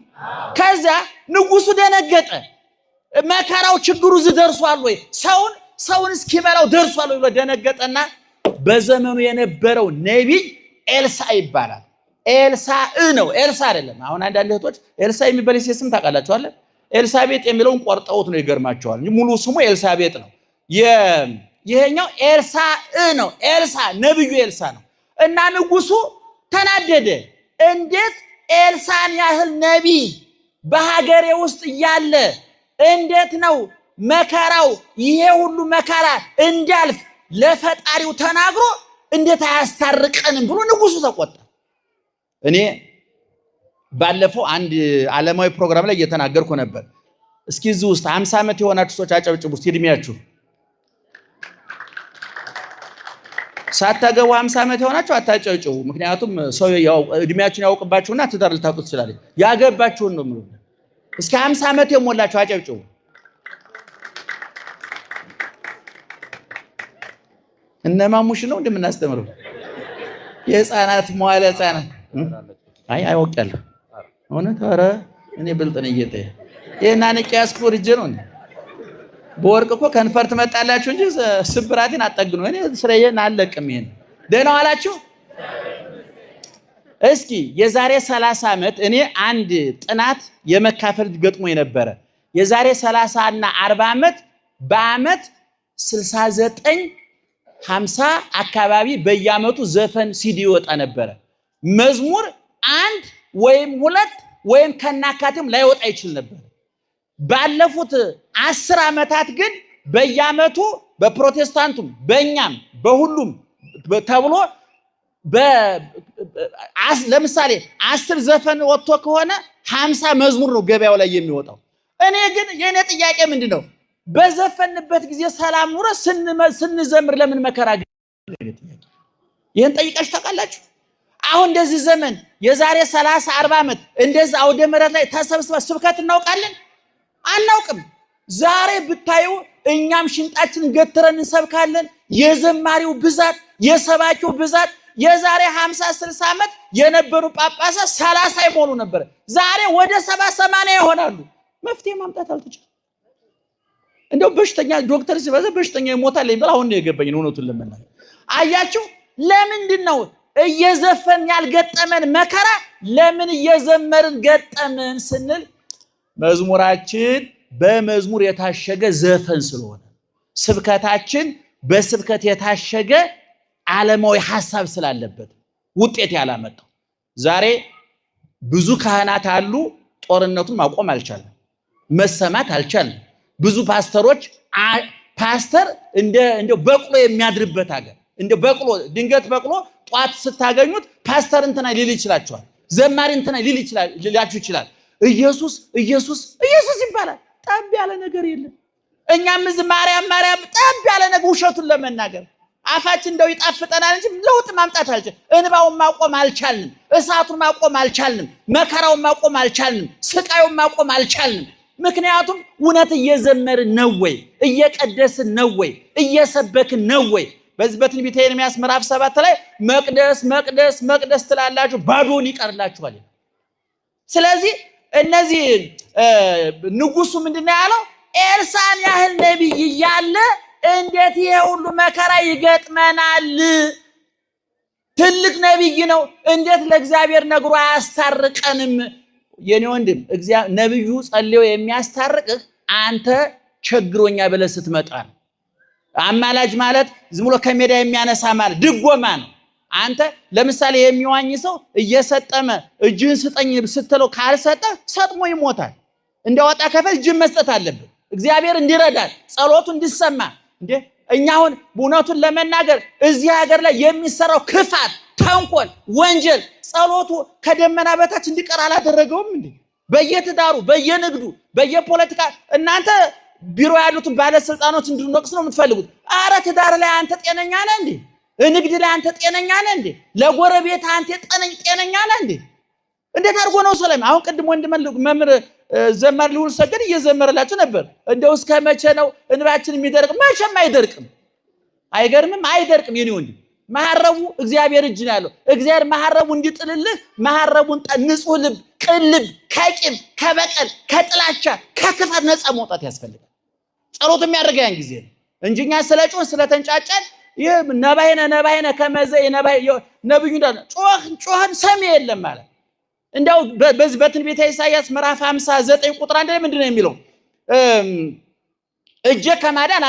ከዛ ንጉሱ ደነገጠ። መከራው ችግሩ እዚህ ደርሷል ወይ? ሰውን እስኪበላው ደርሷል ወይ ብሎ ደነገጠና በዘመኑ የነበረው ነቢይ ኤልሳ ይባላል። ኤልሳ ነው፣ ኤልሳ አይደለም። አሁን አንዳንድ እህቶች ኤልሳ የሚባል ስም ታውቃላችሁ አይደል? ኤልሳቤጥ የሚለውን ቆርጠውት ነው፣ ይገርማቸዋል። ሙሉ ስሙ ኤልሳቤጥ ነው። ይሄኛው ኤልሳ ነው። ኤልሳ ነብዩ ኤልሳ ነው። እና ንጉሱ ተናደደ። እንዴት ኤልሳን ያህል ነቢይ በሀገሬ ውስጥ እያለ እንዴት ነው መከራው ይሄ ሁሉ መከራ እንዳልፍ ለፈጣሪው ተናግሮ እንዴት አያስታርቀንም ብሎ ንጉሱ ተቆጣ። እኔ ባለፈው አንድ ዓለማዊ ፕሮግራም ላይ እየተናገርኩ ነበር። እስኪ እዚህ ውስጥ 50 ዓመት የሆናችሁ ሰዎች አጨብጭቡ እስቲ እድሜያችሁ። ሳታገቡ 50 ዓመት የሆናችሁ አታጨብጭቡ። ምክንያቱም ሰው ያው እድሜያችሁን ያውቅባችሁና ትዳር ልታውቁ ትችላላችሁ። ያገባችሁን ነው የምለው። እስኪ 50 ዓመት የሞላችሁ አጨብጭቡ። እነማሙሽ ነው እንደምናስተምረው የህፃናት መዋለ ህፃናት አውቄያለሁ። እውነት ኧረ እኔ ብልጥ ነኝ ጌታዬ። ይሄን አንቄ ያስኩት ልጅ ነው። በወርቅ እኮ ከንፈር ትመጣላችሁ እንጂ ስብራቴን አጠግኑ። እኔ ስራዬን አለቅም። ይሄን ደህና ዋላችሁ። እስኪ የዛሬ 30 ዓመት እኔ አንድ ጥናት የመካፈል ገጥሞኝ ነበረ። የዛሬ 30 እና 40 ዓመት በአመት 69 50 አካባቢ በየአመቱ ዘፈን ሲዲ ይወጣ ነበረ። መዝሙር 1 ወይም 2 ወይም ከናካቴም ላይወጣ ይችል ነበር። ባለፉት 10 ዓመታት ግን በየአመቱ በፕሮቴስታንቱም በእኛም በሁሉም ተብሎ ለምሳሌ 10 ዘፈን ወጥቶ ከሆነ 50 መዝሙር ነው ገበያው ላይ የሚወጣው። እኔ ግን የኔ ጥያቄ ምንድነው? በዘፈንበት ጊዜ ሰላም ኑሮ ስንዘምር ለምን መከራ? ይሄን ጠይቃችሁ ታውቃላችሁ? አሁን እንደዚህ ዘመን የዛሬ 30 40 ዓመት እንደዛ አውደ ምሕረት ላይ ተሰብስበን ስብከት እናውቃለን? አናውቅም። ዛሬ ብታዩ እኛም ሽንጣችንን ገትረን እንሰብካለን። የዘማሪው ብዛት፣ የሰባኪው ብዛት የዛሬ 50 60 ዓመት የነበሩ ጳጳሳት 30 ይሞሉ ነበር። ዛሬ ወደ 70 80 ይሆናሉ። መፍትሄ ማምጣት አልተቻለም። እንደው በሽተኛ ዶክተር ሲበዛ በሽተኛ ይሞታል ይባል። አሁን ነው የገባኝ እውነቱን ለመናገር። አያችሁ ለምንድን ነው እየዘፈን ያልገጠመን መከራ ለምን እየዘመርን ገጠመን ስንል መዝሙራችን በመዝሙር የታሸገ ዘፈን ስለሆነ፣ ስብከታችን በስብከት የታሸገ ዓለማዊ ሐሳብ ስላለበት ውጤት ያላመጣው። ዛሬ ብዙ ካህናት አሉ፣ ጦርነቱን ማቆም አልቻለም፣ መሰማት አልቻለም። ብዙ ፓስተሮች ፓስተር እንደ በቅሎ የሚያድርበት ሀገር እንደ በቅሎ ድንገት በቅሎ ጧት ስታገኙት ፓስተር እንትና ሊል ይችላችኋል፣ ዘማሪ እንትና ሊላችሁ ይችላል። ኢየሱስ ኢየሱስ ኢየሱስ ይባላል። ጠብ ያለ ነገር የለም። እኛም እዚህ ማርያም ማርያም ጠብ ያለ ነገር ውሸቱን ለመናገር አፋችን እንደው ይጣፍጠናል እንጂ ለውጥ ማምጣት አልቻልንም። እንባውን ማቆም አልቻልንም። እሳቱን ማቆም አልቻልንም። መከራውን ማቆም አልቻልንም። ስቃዩን ማቆም አልቻልንም። ምክንያቱም እውነት እየዘመርን ነው ወይ? እየቀደስን ነው ወይ? እየሰበክን ነው ወይ? በዚህ በትንቢተ ኤርምያስ ምዕራፍ 7 ላይ መቅደስ መቅደስ መቅደስ ትላላችሁ ባዶን ይቀርላችኋል። ስለዚህ እነዚህ ንጉሱ ምንድነው ያለው? ኤልሳዕን ያህል ነብይ እያለ እንዴት ይሄ ሁሉ መከራ ይገጥመናል? ትልቅ ነብይ ነው፣ እንዴት ለእግዚአብሔር ነግሮ አያስታርቀንም? የኔ ወንድም ነብዩ ጸልዮ የሚያስታርቅህ አንተ ቸግሮኛ ብለህ ስትመጣ ነው። አማላጅ ማለት ዝም ብሎ ከሜዳ የሚያነሳ ማለት ድጎማ ነው። አንተ ለምሳሌ የሚዋኝ ሰው እየሰጠመ እጅህን ስጠኝ ስትለው ካልሰጠ ሰጥሞ ይሞታል። እንዲያወጣ ከፈል እጅህን መስጠት አለብህ። እግዚአብሔር እንዲረዳል ጸሎቱ እንዲሰማ። እንዴ እኛ አሁን እውነቱን ለመናገር እዚህ ሀገር ላይ የሚሰራው ክፋት፣ ተንኮል፣ ወንጀል ጸሎቱ ከደመና በታች እንዲቀር አላደረገውም እንዴ? በየትዳሩ፣ በየንግዱ፣ በየፖለቲካ እናንተ ቢሮ ያሉትን ባለስልጣኖች እንድንወቅስ ነው የምትፈልጉት? አረ ትዳር ላይ አንተ ጤነኛ ነህ እንዴ? ንግድ ላይ አንተ ጤነኛ ነህ እንዴ? ለጎረቤት አንተ ጤነኛ ነህ እንዴ? እንዴት አድርጎ ነው ሰላም? አሁን ቅድም ወንድም መምህር ዘማር ልውል ሰገድ እየዘመረላችሁ ነበር። እንደው እስከ መቼ ነው እንባችን የሚደርቅ? መቼም አይደርቅም። አይገርምም? አይደርቅም። የኔ ወንድም መሐረቡ እግዚአብሔር እጅ ነው ያለው። እግዚአብሔር መሐረቡ እንዲጥልልህ መሐረቡን ንጹህ ልብ፣ ቅልብ ከቂም፣ ከበቀል፣ ከጥላቻ፣ ከክፋት ነፃ መውጣት ያስፈልጋል። ጸሎት የሚያደርገው ያን ጊዜ ነው እንጂ እኛ ስለጮህ ስለተንጫጫን ይህ ነባይነ ከመዘ ነብዩ እንዳለ ጮህን ሰሚ የለም ማለት። እንደው በዚህ በትንቢተ ኢሳይያስ ምዕራፍ 59 ቁጥር 1 ላይ ምንድነው የሚለው? እጄ ከማዳን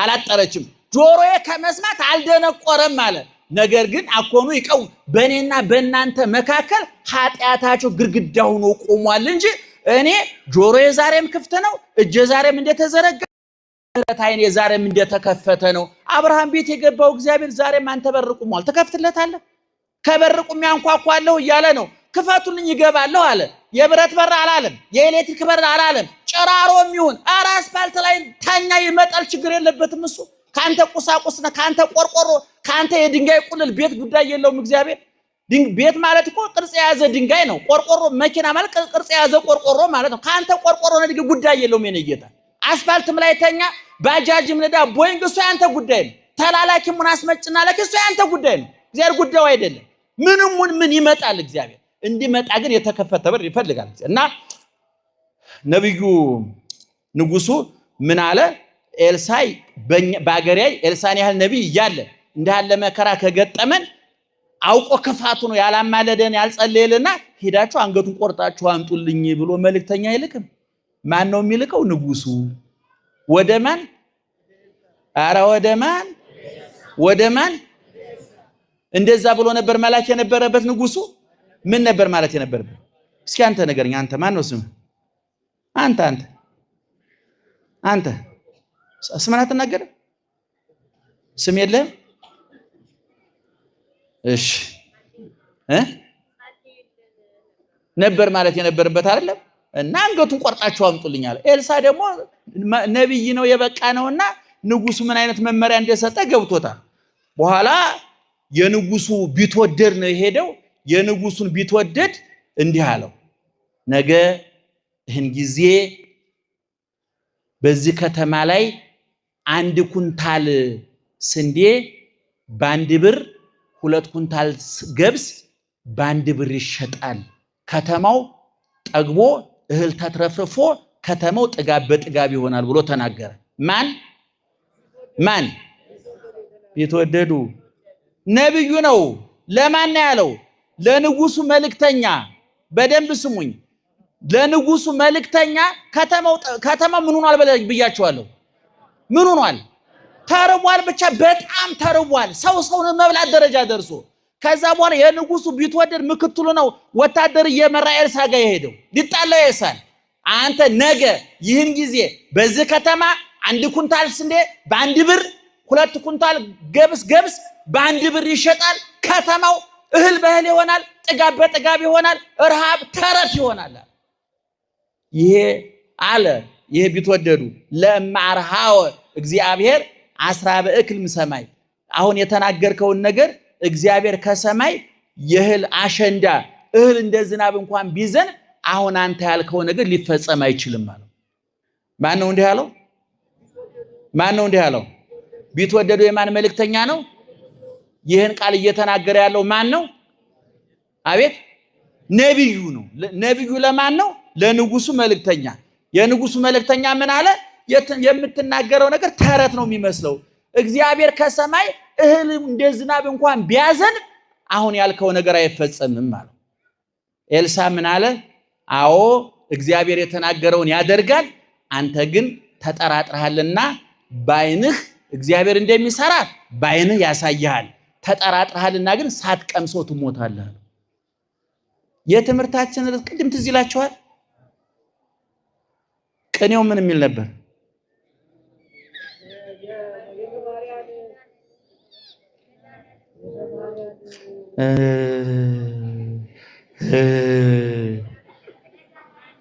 አላጠረችም፣ ጆሮዬ ከመስማት አልደነቆረም ማለት። ነገር ግን አኮኑ ይቀው በእኔና በእናንተ መካከል ኃጢአታቸው ግድግዳ ሆኖ ቆሟል እንጂ እኔ ጆሮዬ ዛሬም ክፍት ነው፣ እጄ ዛሬም እንደተዘረጋ፣ አይኔ ዛሬም እንደተከፈተ ነው። አብርሃም ቤት የገባው እግዚአብሔር ዛሬም አንተ በር ቆሟል፣ ትከፍትለታለህ። ከበር ቆሜ አንኳኳለሁ እያለ ነው። ክፈቱልኝ ይገባለሁ አለ። የብረት በር አላለም፣ የኤሌክትሪክ በር አላለም። ጭራሮም ይሁን አራ አስፋልት ላይ ተኛ ይመጣል፣ ችግር የለበትም እሱ። ካንተ ቁሳቁስና ካንተ ቆርቆሮ ካንተ የድንጋይ ቁልል ቤት ጉዳይ የለውም እግዚአብሔር። ቤት ማለት እኮ ቅርጽ የያዘ ድንጋይ ነው። ቆርቆሮ መኪና ማለት ቅርጽ የያዘ ቆርቆሮ ማለት ነው። ካንተ ቆርቆሮ ነው ጉዳይ የለውም የኔ ጌታ። አስፋልትም ላይ ተኛ፣ ባጃጅም ነዳ፣ ቦይንግ እሱ ያንተ ጉዳይ ነው። ተላላኪም ምን አስመጭና ለክ እሱ ያንተ ጉዳይ ነው። እግዚአብሔር ጉዳዩ አይደለም። ምን ይመጣል እግዚአብሔር እንዲመጣ ግን የተከፈተ በር ይፈልጋል። እና ነብዩ ንጉሱ ምን አለ? ኤልሳዕ በአገሬ ኤልሳዕን ያህል ነብይ እያለ እንዳለ መከራ ከገጠመን አውቆ ክፋቱ ነው ያላማለደን ያልጸለየልና ሄዳችሁ አንገቱን ቆርጣችሁ አምጡልኝ ብሎ መልእክተኛ አይልክም። ማን ነው የሚልከው? ንጉሱ። ወደ ማን? አረ ወደ ማን? ወደ ማን? እንደዛ ብሎ ነበር መላክ የነበረበት ንጉሱ። ምን ነበር ማለት የነበረበት? እስኪ አንተ ነገርኛ። አንተ ማን ነው ስምህ? አንተ ስምን አትናገርም? ስም የለህም? እሺ ነበር ማለት የነበረበት አይደለም እና አንገቱን ቆርጣችሁ አምጡልኝ አለ። ኤልሳ ደግሞ ነብይ ነው የበቃ ነውና ንጉሱ ምን አይነት መመሪያ እንደሰጠ ገብቶታል። በኋላ የንጉሱ ቢትወደድ ነው የሄደው። የንጉሱን ቢትወደድ እንዲህ አለው፣ ነገ ይህን ጊዜ በዚህ ከተማ ላይ 1 ኩንታል ስንዴ በ1 ብር፣ 2 ኩንታል ገብስ በ1 ብር ይሸጣል። ከተማው ጠግቦ እህል ተትረፍርፎ ከተማው ጥጋብ በጥጋብ ይሆናል ብሎ ተናገረ። ማን ቢትወደዱ ነብዩ ነው። ለማን ነው ያለው? ለንጉሱ መልእክተኛ። በደንብ ስሙኝ። ለንጉሱ መልእክተኛ ከተማው ምን ሆኗል ብያቸዋለሁ። ምን ሆኗል? ተርቧል። ብቻ በጣም ተርቧል። ሰውን መብላት ደረጃ ደርሶ ከዛ በኋላ የንጉሱ ቢትወደድ ምክትሉ ነው ወታደር እየመራ ኤልሳ ጋር የሄደው ሊጣላው ኤልሳን፣ አንተ ነገ ይህን ጊዜ በዚህ ከተማ 1 ኩንታል ስንዴ በ1 ብር፣ 2 ኩንታል ገብስ በ1 ብር ይሸጣል። ከተማው እህል በእህል ይሆናል፣ ጥጋብ በጥጋብ ይሆናል፣ ረሃብ ተረት ይሆናል። ይሄ አለ ይሄ ቢትወደዱ ለማርሃው እግዚአብሔር አስራበ እክልም ሰማይ። አሁን የተናገርከውን ነገር እግዚአብሔር ከሰማይ የእህል አሸንዳ እህል እንደ ዝናብ እንኳን ቢዘን አሁን አንተ ያልከው ነገር ሊፈጸም አይችልም ማለት። ማን ነው እንዲህ ያለው? ማን ነው እንዲህ ያለው? ቢትወደዱ የማን መልእክተኛ ነው? ይህን ቃል እየተናገረ ያለው ማን ነው? አቤት ነብዩ ነው። ነብዩ ለማን ነው? ለንጉሱ መልእክተኛ። የንጉሱ መልእክተኛ ምን አለ? የምትናገረው ነገር ተረት ነው የሚመስለው። እግዚአብሔር ከሰማይ እህል እንደ ዝናብ እንኳን ቢያዘን አሁን ያልከው ነገር አይፈጸምም ማለት። ኤልሳ ምን አለ? አዎ እግዚአብሔር የተናገረውን ያደርጋል፣ አንተ ግን ተጠራጥረሃልና ባይንህ እግዚአብሔር እንደሚሰራ ባይንህ ያሳያል፣ ተጠራጥረሃልና ግን ሳትቀምሰው ትሞታለህ። የትምህርታችን ርዕስ ቅድም ትዝ ይላችኋል። ቅኔው ምን የሚል ነበር?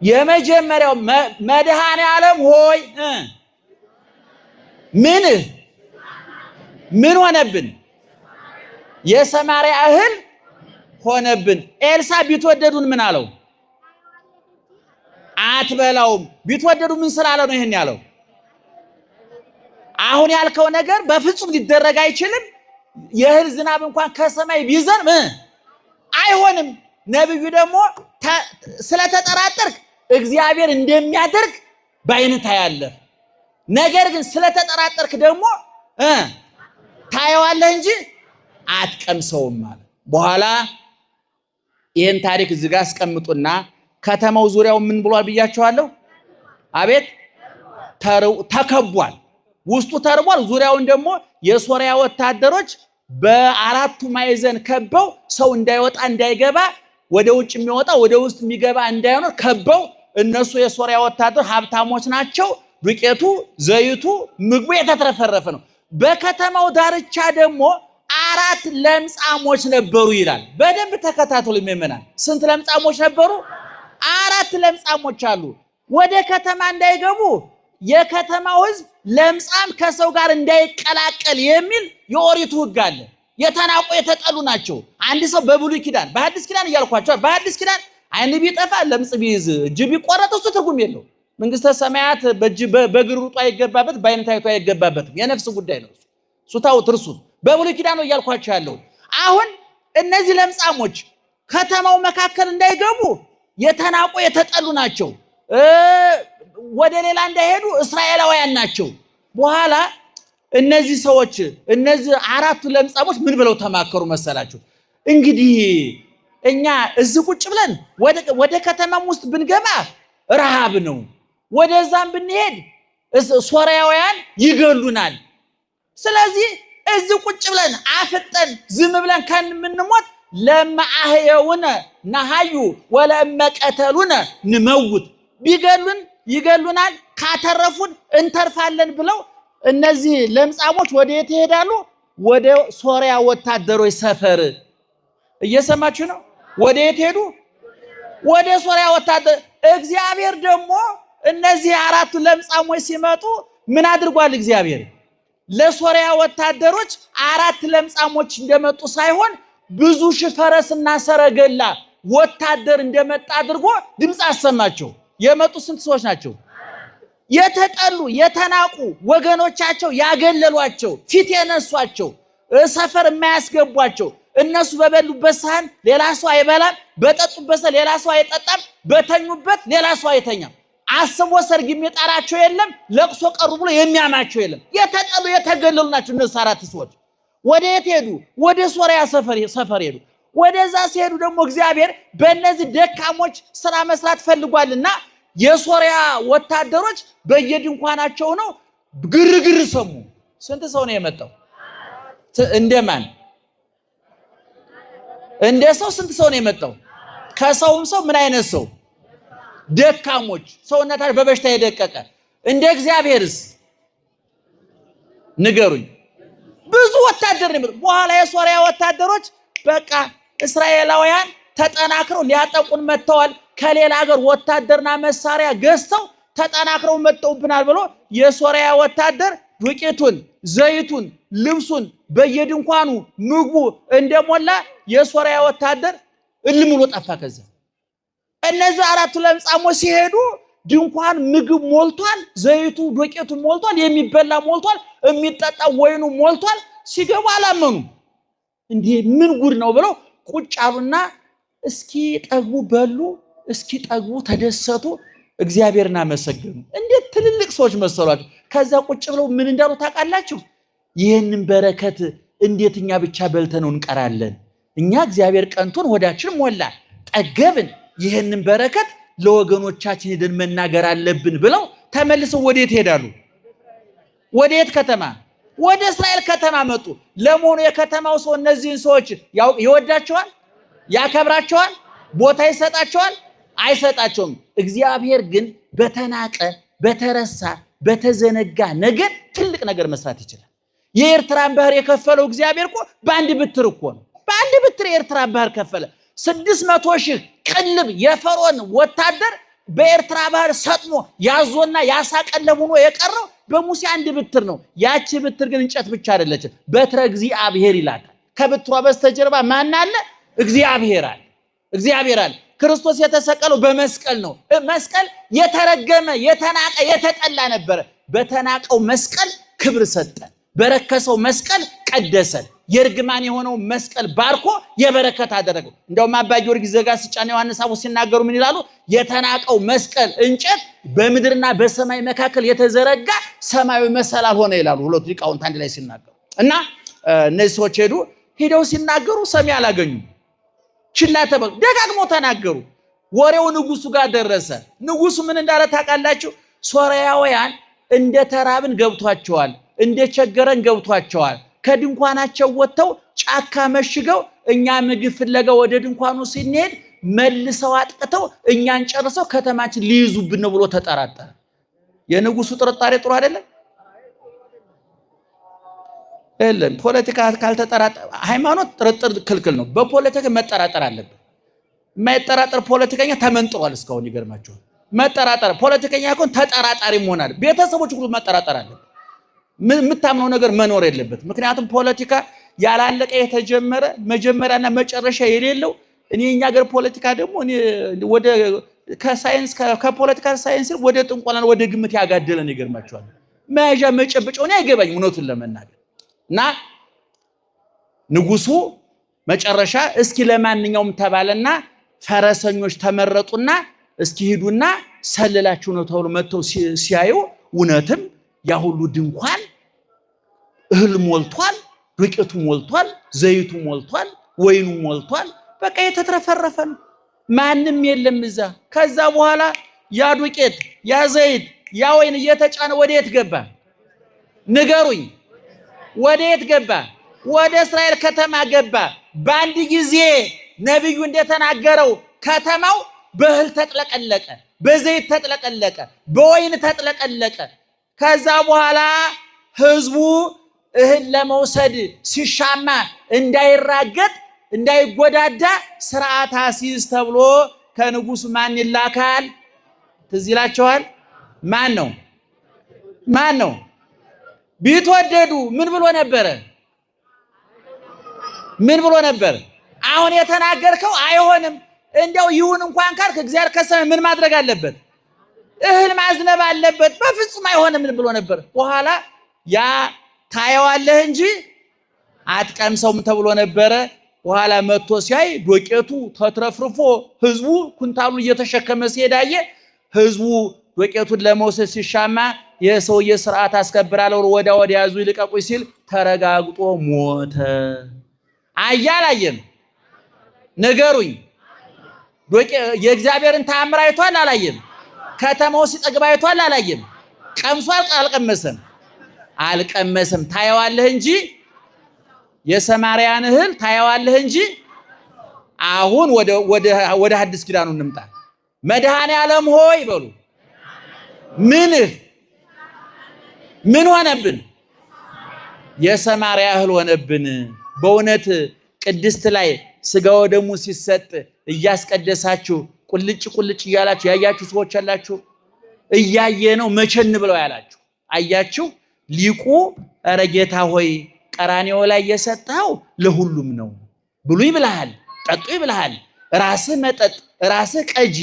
የመጀመሪያው መድኃኔ ዓለም ሆይ ምን ሆነብን? የሰማርያ እህል ሆነብን። ኤልሳ ቢትወደዱን ምን አለው? አትበላውም። ቢትወደዱ ምን ስላለው ነው ይሄን ያለው? አሁን ያልከው ነገር በፍጹም ሊደረግ አይችልም። የእህል ዝናብ እንኳን ከሰማይ ቢዘንብ አይሆንም። ነብዩ ደግሞ ስለተጠራጠርክ እግዚአብሔር እንደሚያደርግ በዓይንህ ታያለህ። ነገር ግን ስለተጠራጠርክ ደግሞ ታየዋለህ እንጂ አትቀምሰውም ማለት። በኋላ ይህን ታሪክ እዚህ ጋር አስቀምጡና ከተማው ዙሪያው ምን ብሏል ብያቸዋለሁ? አቤት ተከቧል። ውስጡ ተርቧል። ዙሪያውን ደግሞ የሶሪያ ወታደሮች በአራቱ ማዕዘን ከበው ሰው እንዳይወጣ እንዳይገባ፣ ወደ ውጭ የሚወጣ ወደ ውስጥ የሚገባ እንዳይሆን ከበው፣ እነሱ የሶሪያ ወታደሮች ሀብታሞች ናቸው። ዱቄቱ፣ ዘይቱ፣ ምግቡ የተትረፈረፈ ነው። በከተማው ዳርቻ ደግሞ 4 ለምጻሞች ነበሩ ይላል። በደንብ ተከታተሉ ምእመናን። ስንት ለምጻሞች ነበሩ? 4 ለምጻሞች አሉ። ወደ ከተማ እንዳይገቡ የከተማው ሕዝብ ለምጻም ከሰው ጋር እንዳይቀላቀል የሚል የኦሪቱ ሕግ አለ። የተናቁ የተጠሉ ናቸው። አንድ ሰው በብሉይ ኪዳን በሐዲስ ኪዳን እያልኳቸው በሐዲስ ኪዳን አይን ቢጠፋ ለምጽ ቢይዝ እጅ ቢቆረጥ እሱ ትርጉም የለው። መንግስተ ሰማያት በእግር ሩጦ አይገባበት፣ በዓይን ታይቶ አይገባበትም። የነፍስ ጉዳይ ነው። እሱ ታውት እርሱ በብሉይ ኪዳን ነው እያልኳቸው ያለው። አሁን እነዚህ ለምጻሞች ከተማው መካከል እንዳይገቡ የተናቁ የተጠሉ ናቸው። ወደ ሌላ እንዳይሄዱ እስራኤላውያን ናቸው። በኋላ እነዚህ ሰዎች እነዚህ 4 ለምጻሞች ምን ብለው ተማከሩ መሰላችሁ? እንግዲህ እኛ እዚህ ቁጭ ብለን ወደ ከተማም ውስጥ ብንገባ ረሃብ ነው፣ ወደዛም ብንሄድ ሶርያውያን ይገሉናል። ስለዚህ እዚህ ቁጭ ብለን አፍጠን ዝም ብለን ከምንሞት ለማአህየውነ ነሐዩ ወለመቀተሉነ ንመውት፣ ቢገሉን ይገሉናል፣ ካተረፉን እንተርፋለን ብለው እነዚህ ለምጻሞች ወደ የት ይሄዳሉ? ወደ ሶሪያ ወታደሮች ሰፈር። እየሰማችሁ ነው? ወዴት ሄዱ? ወደ ሶርያ ወታደር። እግዚአብሔር ደግሞ እነዚህ አራቱ ለምጻሞች ሲመጡ ምን አድርጓል? እግዚአብሔር ለሶርያ ወታደሮች አራት ለምጻሞች እንደመጡ ሳይሆን ብዙ ሺህ ፈረስና ሰረገላ ወታደር እንደመጣ አድርጎ ድምፅ አሰማቸው። የመጡ ስንት ሰዎች ናቸው? የተጠሉ የተናቁ ወገኖቻቸው ያገለሏቸው ፊት የነሷቸው ሰፈር የማያስገቧቸው እነሱ በበሉበት ሳህን ሌላ ሰው አይበላም፣ በጠጡበት ሳህን ሌላ ሰው አይጠጣም፣ በተኙበት ሌላ ሰው አይተኛም። አስቦ ሰርግ የሚጠራቸው የለም፣ ለቅሶ ቀሩ ብሎ የሚያማቸው የለም። የተጠሉ የተገለሉ ናቸው እነሱ አራት ሰዎች። ወደ የት ሄዱ? ወደ ሶርያ ሰፈር ሄዱ። ወደዛ ሲሄዱ ደግሞ እግዚአብሔር በእነዚህ ደካሞች ስራ መስራት ፈልጓልና የሶርያ ወታደሮች በየድንኳናቸው ነው ግርግር ሰሙ። ስንት ሰው ነው የመጣው? እንደማን እንደ ሰው ስንት ሰው ነው የመጣው? ከሰውም ሰው ምን አይነት ሰው? ደካሞች፣ ሰውነታቸው በበሽታ የደቀቀ። እንደ እግዚአብሔርስ ንገሩኝ። ብዙ ወታደር ነው። በኋላ የሶርያ ወታደሮች በቃ እስራኤላውያን ተጠናክረው ሊያጠቁን መጥተዋል፣ ከሌላ ሀገር ወታደርና መሳሪያ ገዝተው ተጠናክረው መጥተውብናል ብሎ የሶርያ ወታደር ዱቄቱን፣ ዘይቱን፣ ልብሱን በየድንኳኑ ምግቡ እንደሞላ የሶርያ ወታደር እልም ብሎ ጠፋ። ከዛ እነዚህ አራቱ ለምጻሞች ሲሄዱ ድንኳን ምግብ ሞልቷል፣ ዘይቱ ዱቄቱ ሞልቷል፣ የሚበላ ሞልቷል፣ የሚጠጣ ወይኑ ሞልቷል። ሲገቡ አላመኑም። እንዴ ምን ጉድ ነው ብለው ቁጭ አሉና እስኪ ጠግቡ በሉ፣ እስኪ ጠግቡ ተደሰቱ፣ እግዚአብሔርን አመሰገኑ። እንዴት ትልልቅ ሰዎች መሰሏቸው። ከዛ ቁጭ ብለው ምን እንዳሉ ታውቃላችሁ? ይህንን በረከት እንዴት እኛ ብቻ በልተነው እንቀራለን? እኛ እግዚአብሔር ቀንቶን ሆዳችን ሞላ ጠገብን፣ ይህንን በረከት ለወገኖቻችን ሄደን መናገር አለብን ብለው ተመልሰው ወዴት ሄዳሉ? ወዴት ከተማ? ወደ እስራኤል ከተማ መጡ። ለመሆኑ የከተማው ሰው እነዚህን ሰዎች ይወዳቸዋል? ያከብራቸዋል? ቦታ ይሰጣቸዋል? አይሰጣቸውም። እግዚአብሔር ግን በተናቀ በተረሳ በተዘነጋ ነገር ትልቅ ነገር መስራት ይችላል። የኤርትራን ባህር የከፈለው እግዚአብሔር እኮ በአንድ ብትር እኮ ነው። በአንድ ብትር የኤርትራን ባህር ከፈለ። 600,000 ቅልብ የፈርዖን ወታደር በኤርትራ ባህር ሰጥሞ ያዞና ያሳቀለም ሆኖ የቀረው በሙሴ አንድ ብትር ነው። ያቺ ብትር ግን እንጨት ብቻ አይደለችም፣ በትረ እግዚአብሔር ይላል። ከብትሯ በስተጀርባ ማን አለ? እግዚአብሔር አለ። እግዚአብሔር አለ። ክርስቶስ የተሰቀለው በመስቀል ነው። መስቀል የተረገመ የተናቀ የተጠላ ነበረ። በተናቀው መስቀል ክብር ሰጠን፣ በረከሰው መስቀል ቀደሰን። የርግማን የሆነው መስቀል ባርኮ የበረከት አደረገው። እንደውም አባ ጊዮርጊስ ዘጋስጫና ዮሐንስ አፈወርቅ ሲናገሩ ምን ይላሉ? የተናቀው መስቀል እንጨት በምድርና በሰማይ መካከል የተዘረጋ ሰማያዊ መሰላል ሆነ ይላሉ ሁለቱ ሊቃውንት አንድ ላይ ሲናገሩ። እና እነዚህ ሰዎች ሄደው ሲናገሩ ሰሚ አላገኙም። ችላ ተበሉ። ደጋግሞ ተናገሩ። ወሬው ንጉሱ ጋር ደረሰ። ንጉሱ ምን እንዳለ ታውቃላችሁ? ሶርያውያን እንደ ተራብን ገብቷቸዋል፣ እንደ ቸገረን ገብቷቸዋል። ከድንኳናቸው ወጥተው ጫካ መሽገው እኛ ምግብ ፍለጋ ወደ ድንኳኑ ስንሄድ መልሰው አጥቅተው እኛን ጨርሰው ከተማችን ሊይዙብን ነው ብሎ ተጠራጠረ። የንጉሱ ጥርጣሬ ጥሩ አይደለም። የለም ፖለቲካ ካልተጠራጠረ ሃይማኖት ጥርጥር ክልክል ነው። በፖለቲካ መጠራጠር አለበት። የማይጠራጠር ፖለቲከኛ ተመንጥሯል እስካሁን። ይገርማችኋል። መጠራጠር ፖለቲከኛ ኮን ተጠራጣሪ መሆን አለ። ቤተሰቦች ሁሉ መጠራጠር አለ። የምታምነው ነገር መኖር የለበት። ምክንያቱም ፖለቲካ ያላለቀ የተጀመረ መጀመሪያና መጨረሻ የሌለው እኔ የኛ ሀገር ፖለቲካ ደግሞ እኔ ወደ ከሳይንስ ከፖለቲካ ሳይንስ ወደ ጥንቆላና ወደ ግምት ያጋደለን ይገርማችኋል። መያዣ መጨበጫው ነው አይገባኝም እውነቱን ለመናገር። እና ንጉሱ መጨረሻ እስኪ ለማንኛውም ተባለና ፈረሰኞች ተመረጡና እስኪ ሄዱና ሰልላችሁ ነው ተብሎ መጥተው ሲያዩ እውነትም ያ ሁሉ ድንኳን እህል ሞልቷል፣ ዱቄቱ ሞልቷል፣ ዘይቱ ሞልቷል፣ ወይኑ ሞልቷል። በቃ የተትረፈረፈ ነው። ማንም የለም እዛ። ከዛ በኋላ ያ ዱቄት ያ ዘይት ያ ወይን እየተጫነ ወዴት ገባ? ንገሩኝ። ወዴት ገባ? ወደ እስራኤል ከተማ ገባ። በአንድ ጊዜ ነብዩ እንደተናገረው ከተማው በእህል ተጥለቀለቀ፣ በዘይት ተጥለቀለቀ፣ በወይን ተጥለቀለቀ። ከዛ በኋላ ህዝቡ እህል ለመውሰድ ሲሻማ እንዳይራገጥ እንዳይጎዳዳ ስርዓት አሲዝ ተብሎ ከንጉስ ማን ይላካል? ትዝ ይላችኋል? ማን ነው? ቢትወደዱ ምን ብሎ ነበር? አሁን የተናገርከው አይሆንም፣ እንደው ይሁን እንኳን ካልክ እግዚአብሔር ከሰማይ ምን ማድረግ አለበት? እህል ማዝነብ አለበት። በፍጹም አይሆንም ብሎ ነበር። በኋላ ያ ታየዋለህ እንጂ አትቀምሰውም ተብሎ ነበረ። በኋላ መጥቶ ሲያይ ዶቄቱ ተትረፍርፎ ህዝቡ ኩንታሉ እየተሸከመ ሲሄዳየ ህዝቡ ዶቄቱን ለመውሰድ ሲሻማ የሰውዬ ስርዓት አስከብራለሁ ወዲያ ያዙ ይልቀቁኝ ሲል ተረጋግጦ ሞተ። አያላየም? ነገሩኝ። የእግዚአብሔርን ተአምር አይቷል አላየም? ከተማው ሲጠግብ አይቷል አላየም? ቀምሷል አልቀመሰም። ታየዋለህ እንጂ የሰማርያን እህል ታየዋለህ እንጂ። አሁን ወደ ሐዲስ ኪዳኑ እንምጣ። መድኃኔዓለም ሆይ በሉ። ምን ሆነብን? የሰማርያ እህል ሆነብን። በእውነት ቅድስት ላይ ስጋ ወደሙ ሲሰጥ እያስቀደሳችሁ ቁልጭ እያላችሁ ያያችሁ ሰዎች አላችሁ። እያየ ነው መቸን ብለው ያላችሁ አያችሁ። ሊቁ ኧረ ጌታ ሆይ ቀራንዮ ላይ የሰጠው ለሁሉም ነው። ብሉ ይብልሃል፣ ጠጡ ይብልሃል። ራስህ መጠጥ፣ ራስህ ቀጂ፣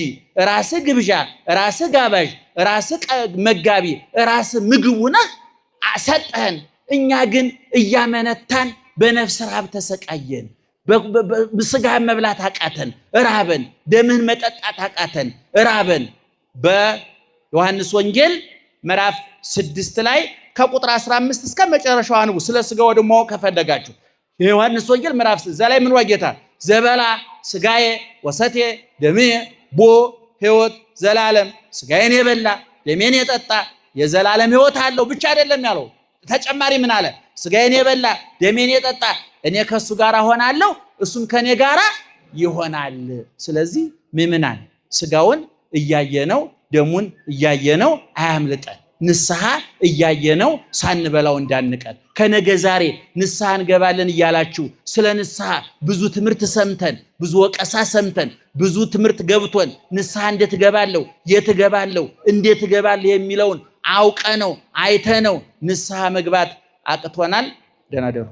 ራስህ ግብዣ፣ ራስህ ጋባዥ፣ ራስህ መጋቢ፣ ራስህ ምግቡ ነህ ሰጠህን። እኛ ግን እያመነታን በነፍስ ራብ ተሰቃየን። በስጋህን መብላት አቃተን፣ ራበን። ደምህን መጠጣት አቃተን፣ ራበን። በዮሐንስ ወንጌል ምዕራፍ 6 ላይ ከቁጥር 15 እስከ መጨረሻው አንቡ። ስለ ስጋው ደግሞ ከፈለጋችሁ የዮሐንስ ወንጌል ምዕራፍ 6 ላይ ምን ዋጌታ ዘበላ ስጋዬ ወሰቴ ደምዬ ቦ ሕይወት ዘላለም። ስጋዬን የበላ ደሜን የጠጣ የዘላለም ሕይወት አለው ብቻ አይደለም ያለው፣ ተጨማሪ ምን አለ? ስጋዬን የበላ ደሜን የጠጣ እኔ ከሱ ጋር ሆናለሁ እሱም ከኔ ጋር ይሆናል። ስለዚህ ምእመናን ስጋውን እያየነው ደሙን እያየነው አያምልጠን። ንስሐ እያየነው ሳንበላው እንዳንቀር። ከነገ ዛሬ ንስሐ እንገባለን እያላችሁ ስለ ንስሐ ብዙ ትምህርት ሰምተን ብዙ ወቀሳ ሰምተን ብዙ ትምህርት ገብቶን ንስሐ እንዴት እገባለሁ የት እገባለሁ እንዴት እገባለሁ የሚለውን አውቀነው አይተነው ንስሐ መግባት አቅቶናል። ደህና ደሩ።